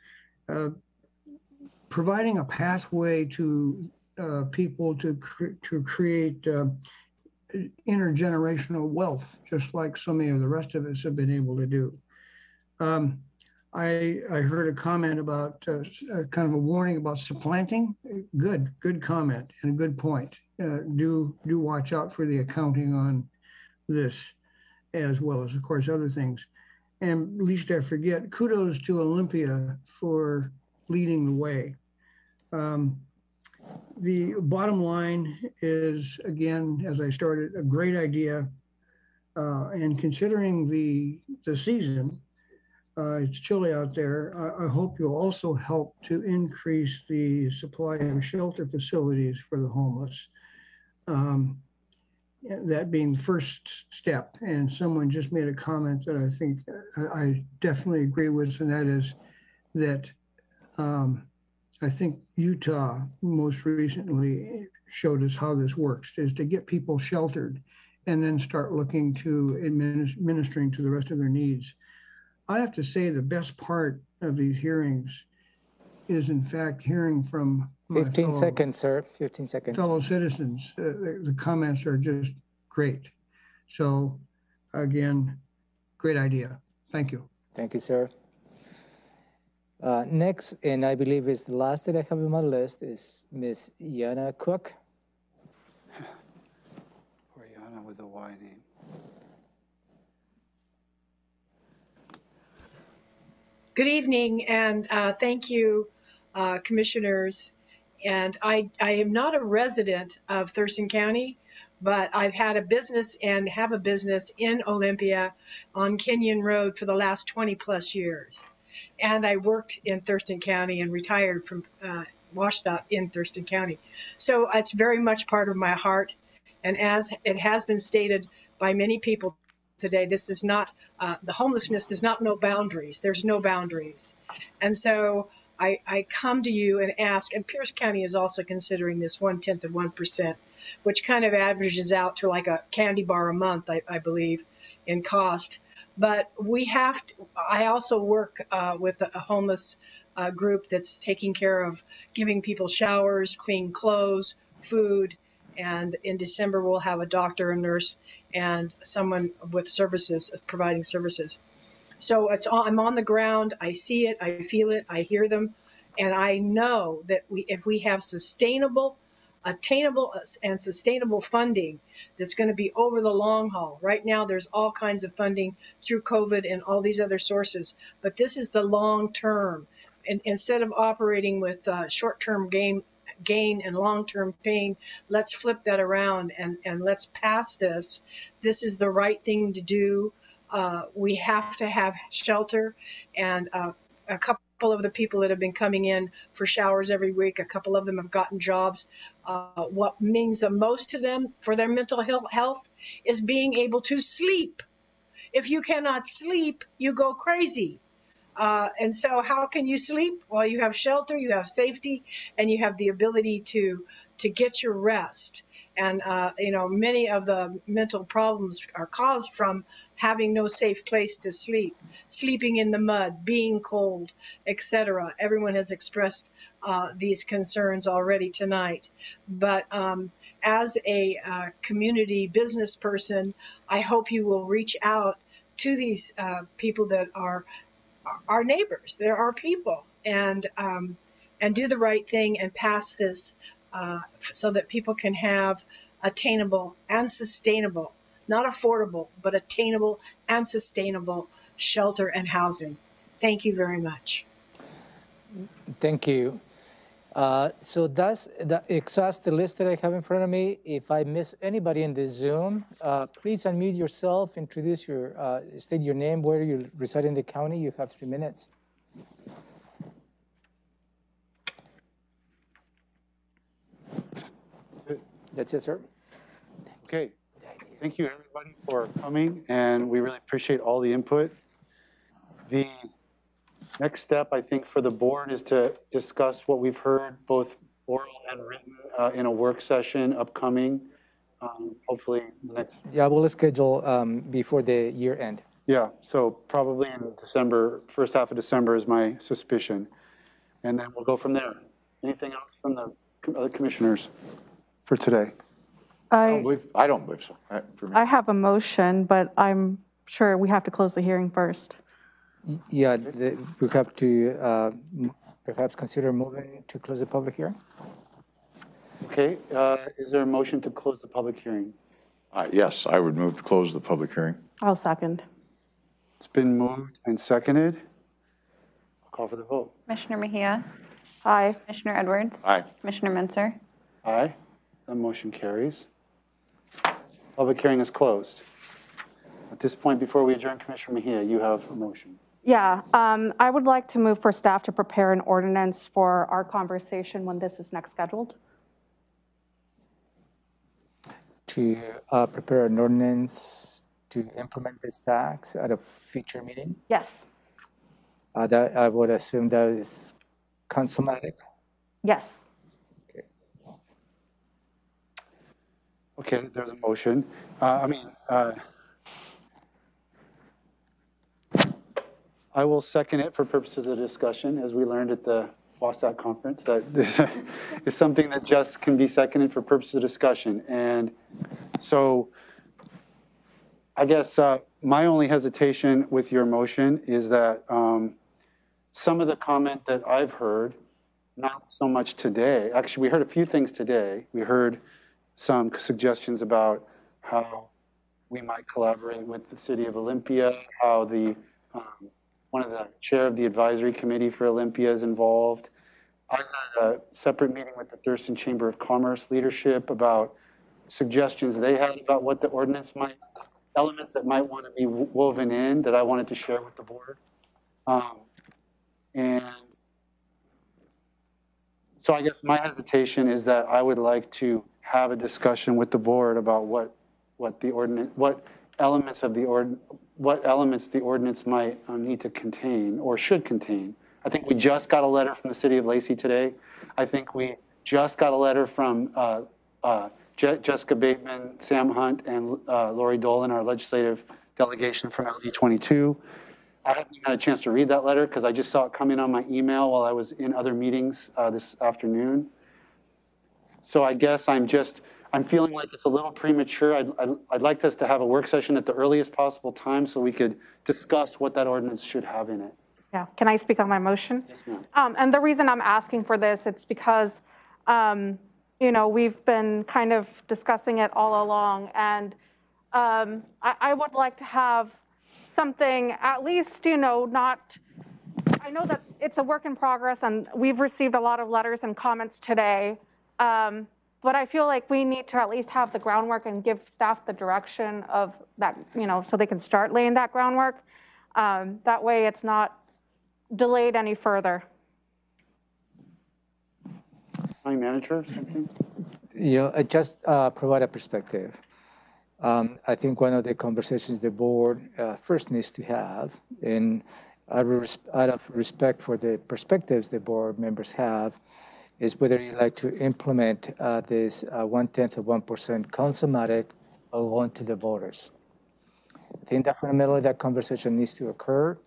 Providing a pathway to people to create intergenerational wealth, just like so many of the rest of us have been able to do. I heard a comment about kind of a warning about supplanting. Good comment and a good point. Do watch out for the accounting on this, as well as, of course, other things. And least I forget, kudos to Olympia for leading the way. The bottom line is, again, as I started, a great idea. And considering the season, it's chilly out there, I hope you'll also help to increase the supply of shelter facilities for the homeless. That being the first step. And someone just made a comment that I think I definitely agree with, and that is that I think Utah most recently showed us how this works, is to get people sheltered and then start looking to administering to the rest of their needs. I have to say the best part of these hearings is in fact hearing from 15 seconds, sir, 15 seconds. Fellow citizens. The comments are just great. So again, great idea. Thank you. Thank you, sir. Next, and I believe is the last that I have on my list, is Miss Yana Cook. Or Yana with a Y name. Good evening, and thank you, commissioners. And I am not a resident of Thurston County, but I've had a business and have a business in Olympia on Kenyon Road for the last 20 plus years. And I worked in Thurston County and retired from WashDOT in Thurston County. So it's very much part of my heart. And as it has been stated by many people today, this is not, the homelessness does not know boundaries. There's no boundaries. And so I come to you and ask, and Pierce County is also considering this 1/10 of 1%, which kind of averages out to like a candy bar a month, I believe, in cost. But we have to, I also work with a homeless group that's taking care of giving people showers, clean clothes, food, and in December we'll have a doctor, a nurse, and someone with services, providing services. So I'm on the ground, I see it, I feel it, I hear them, and I know that if we have sustainable, attainable and sustainable funding that's going to be over the long haul. Right now there's all kinds of funding through COVID and all these other sources, but this is the long term. And instead of operating with short-term gain and long-term pain, let's flip that around and let's pass this. This is the right thing to do. We have to have shelter, and a couple of the people that have been coming in for showers every week, a couple of them have gotten jobs. What means the most to them for their mental health is being able to sleep. If you cannot sleep, you go crazy. And so how can you sleep? Well, you have shelter, you have safety, and you have the ability to get your rest. And, you know, many of the mental problems are caused from having no safe place to sleep, sleeping in the mud, being cold, etc. Everyone has expressed these concerns already tonight. But as a community business person, I hope you will reach out to these people that are our neighbors. They're our people, and do the right thing and pass this so that people can have attainable and sustainable, not affordable, but attainable and sustainable shelter and housing. Thank you very much. Thank you. So that exhausts the list that I have in front of me. If I miss anybody in the Zoom, please unmute yourself, introduce your, state your name, where you reside in the county. You have 3 minutes. That's it, sir. Okay. Thank you, everybody, for coming, and we really appreciate all the input. The next step, I think, for the board is to discuss what we've heard, both oral and written, in a work session upcoming, hopefully the next. Yeah, we'll schedule before the year end. Yeah, so probably in December, first half of December is my suspicion. And then we'll go from there. Anything else from the other commissioners for today? I don't believe so. For me. I have a motion, but I'm sure we have to close the hearing first. Yeah, we have to perhaps consider moving to close the public hearing. Okay, is there a motion to close the public hearing? Yes, I would move to close the public hearing. I'll second. It's been moved and seconded. I'll call for the vote. Commissioner Mejia? Aye. Commissioner Edwards? Aye. Commissioner Menser? Aye. That motion carries. Public hearing is closed. At this point, before we adjourn, Commissioner Mejia, you have a motion. Yeah, I would like to move for staff to prepare an ordinance for our conversation when this is next scheduled. To prepare an ordinance to implement this tax at a future meeting? Yes. That I would assume that is councilmatic? Yes. Okay, there's a motion. I will second it for purposes of discussion, as we learned at the WASAC conference, that this is something that just can be seconded for purposes of discussion. And so I guess my only hesitation with your motion is that some of the comment that I've heard, not so much today, actually we heard a few things today. We heard some suggestions about how we might collaborate with the city of Olympia, how the one of the chair of the advisory committee for Olympia is involved. I had a separate meeting with the Thurston Chamber of Commerce leadership about suggestions they had about what the ordinance might, elements that might want to be woven in that I wanted to share with the board. And so I guess my hesitation is that I would like to have a discussion with the board about what elements the ordinance might need to contain or should contain. I think we just got a letter from the city of Lacey today. I think we just got a letter from Jessica Bateman, Sam Hunt, and Lori Dolan, our legislative delegation from LD 22. I haven't had a chance to read that letter because I just saw it come in on my email while I was in other meetings this afternoon. So I guess I'm feeling like it's a little premature. I'd like us to have a work session at the earliest possible time so we could discuss what that ordinance should have in it. Yeah, can I speak on my motion? Yes, ma'am. And the reason I'm asking for this, it's because, we've been kind of discussing it all along, and I would like to have something, at least, I know that it's a work in progress, and we've received a lot of letters and comments today, but I feel like we need to at least have the groundwork and give staff the direction of that, so they can start laying that groundwork. That way it's not delayed any further. County manager, something? I just provide a perspective. I think one of the conversations the board first needs to have, and out of respect for the perspectives the board members have, is whether you like to implement this 0.1% councilmatic alone to the voters. I think that fundamentally that conversation needs to occur,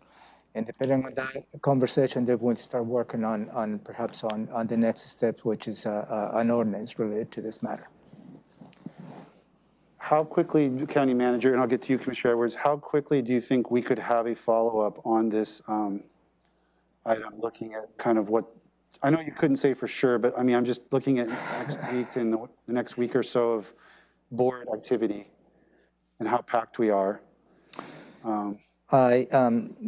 and depending on that conversation, they're going to start working on perhaps on the next steps, which is an ordinance related to this matter. How quickly, County Manager, and I'll get to you, Commissioner Edwards, how quickly do you think we could have a follow-up on this item, looking at kind of what I know you couldn't say for sure, but I mean, I'm just looking at next week and the next week or so of board activity and how packed we are. I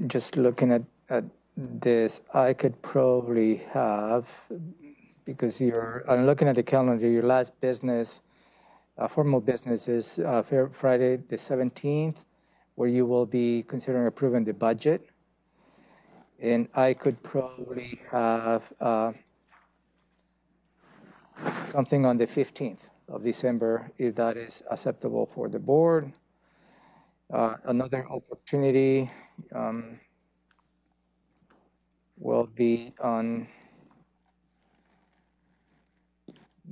just looking at this, I could probably have, because I'm looking at the calendar, your last business, formal business is Friday the 17th, where you will be considering approving the budget. And I could probably have something on the 15th of December, if that is acceptable for the board. Another opportunity will be on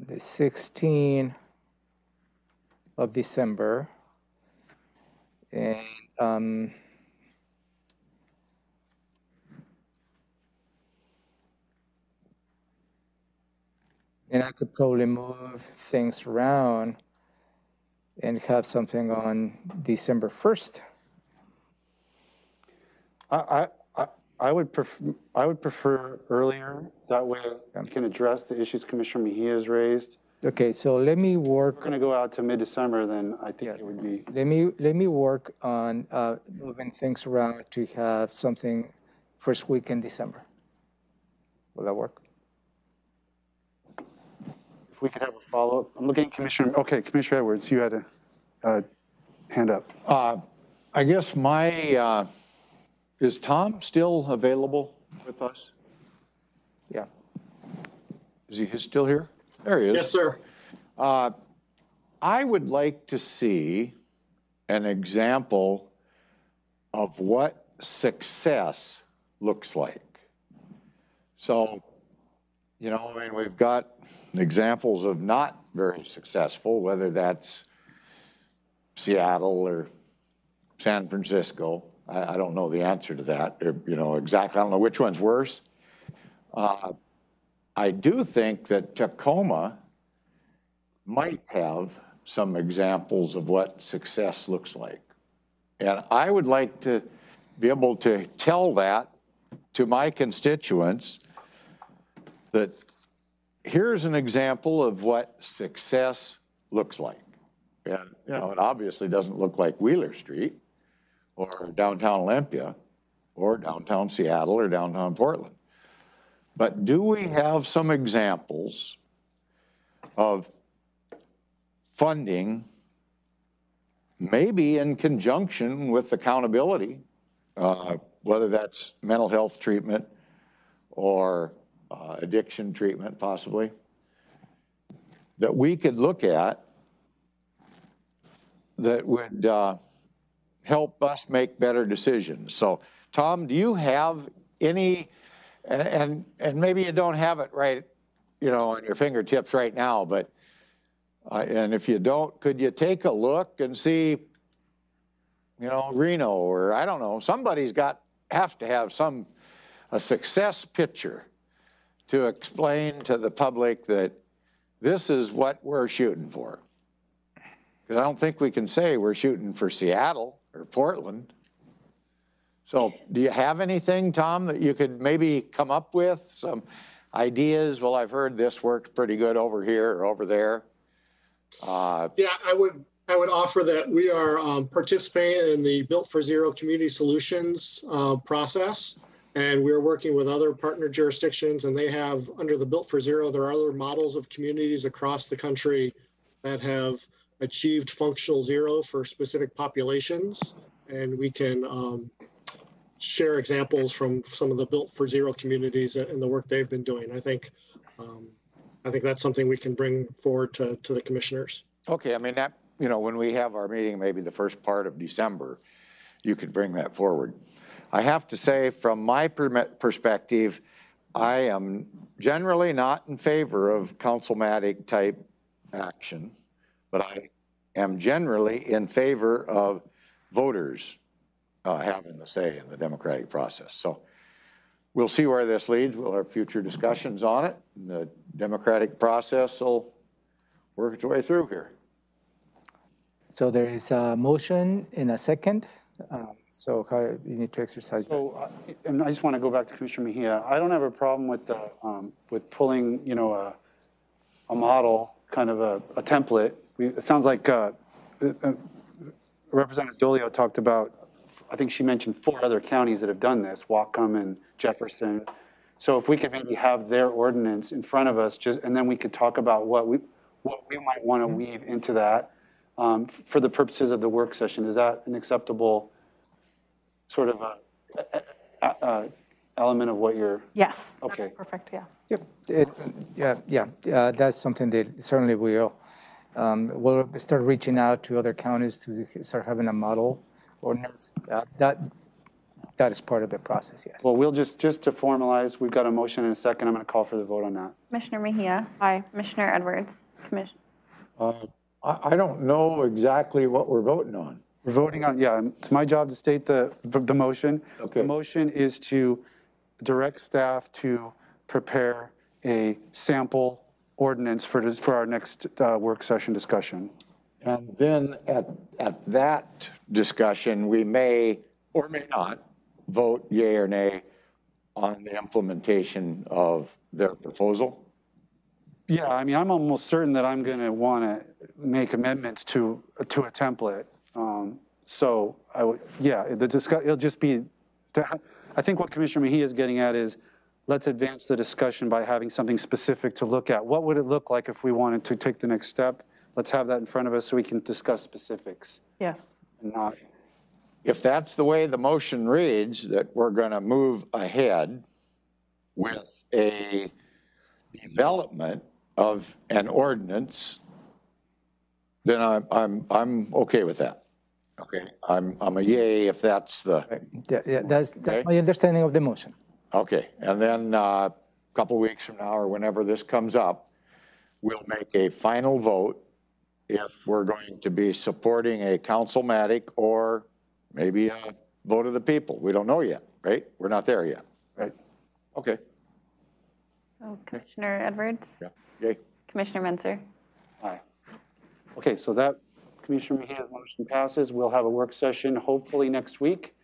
the 16th of December. And I could probably move things around and have something on December 1st. I would prefer earlier. That way we can address the issues Commissioner Mejia has raised. Okay, so let me work. If we're going to go out to mid-December, then I think it would be. Let me work on moving things around to have something first week in December. Will that work? If we could have a follow-up. I'm looking at Commissioner Edwards, you had a hand up. I guess is Tom still available with us? Yeah. Is he still here? There he is. Yes, sir. I would like to see an example of what success looks like. So, you know, I mean, we've got examples of not very successful, whether that's Seattle or San Francisco. I don't know the answer to that, you know, exactly. I don't know which one's worse. I do think that Tacoma might have some examples of what success looks like. And I would like to be able to tell that to my constituents, that here's an example of what success looks like. And, you know, it obviously doesn't look like Wheeler Street or downtown Olympia or downtown Seattle or downtown Portland. But do we have some examples of funding, maybe in conjunction with accountability, whether that's mental health treatment or addiction treatment possibly, that we could look at that would help us make better decisions. So, Tom, do you have any, and maybe you don't have it right, you know, on your fingertips right now, but, and if you don't, could you take a look and see, you know, Reno, or I don't know, somebody's have to have a success picture to explain to the public that this is what we're shooting for. Because I don't think we can say we're shooting for Seattle or Portland. So do you have anything, Tom, that you could maybe come up with, some ideas? Well, I've heard this worked pretty good over here or over there. Yeah, I would offer that we are participating in the Built for Zero community solutions process. And we're working with other partner jurisdictions, and they have, under the Built for Zero, there are other models of communities across the country that have achieved functional zero for specific populations. And we can share examples from some of the Built for Zero communities and the work they've been doing. I think that's something we can bring forward to the commissioners. Okay, I mean, that, you know, when we have our meeting, maybe the first part of December, you could bring that forward. I have to say, from my perspective, I am generally not in favor of councilmatic type action, but I am generally in favor of voters having the say in the democratic process. So we'll see where this leads. We'll have future discussions on it. And the democratic process will work its way through here. So there is a motion in a second. So you need to exercise that. So, and I just want to go back to Commissioner Mejia. I don't have a problem with the, with pulling, you know, a model, kind of a template. It sounds like Representative Dolio talked about, I think she mentioned 4 other counties that have done this, Whatcom and Jefferson. So if we could maybe have their ordinance in front of us, and then we could talk about what we might want to weave into that for the purposes of the work session. Is that an acceptable sort of a element of what you're? Yes, okay. That's perfect, yeah. Yep. That's something that certainly we'll start reaching out to other counties to start having a model ordinance. That is part of the process, yes. Well, we'll just to formalize, we've got a motion and a second. I'm going to call for the vote on that. Commissioner Mejia. Aye. Commissioner Edwards. I don't know exactly what we're voting on. We're voting on, yeah, it's my job to state the motion. Okay. The motion is to direct staff to prepare a sample ordinance for our next work session discussion. And then at that discussion, we may or may not vote yea or nay on the implementation of their proposal. Yeah, I mean, I'm almost certain that I'm going to want to make amendments to a template. So I would, yeah, it'll just be, I think what Commissioner Mejia is getting at is, let's advance the discussion by having something specific to look at. What would it look like if we wanted to take the next step? Let's have that in front of us so we can discuss specifics. Yes. And not. If that's the way the motion reads, that we're going to move ahead with a development of an ordinance, then I'm okay with that. Okay, I'm a yay if that's the. Yeah, that's my understanding of the motion. Okay, and then a couple weeks from now or whenever this comes up, we'll make a final vote if we're going to be supporting a councilmatic or maybe a vote of the people. We don't know yet, right? We're not there yet. Right. Okay. So Commissioner Edwards. Yeah. Yay. Commissioner Menzer. Aye. Okay, so that Commissioner Mejia's motion passes. We'll have a work session hopefully next week.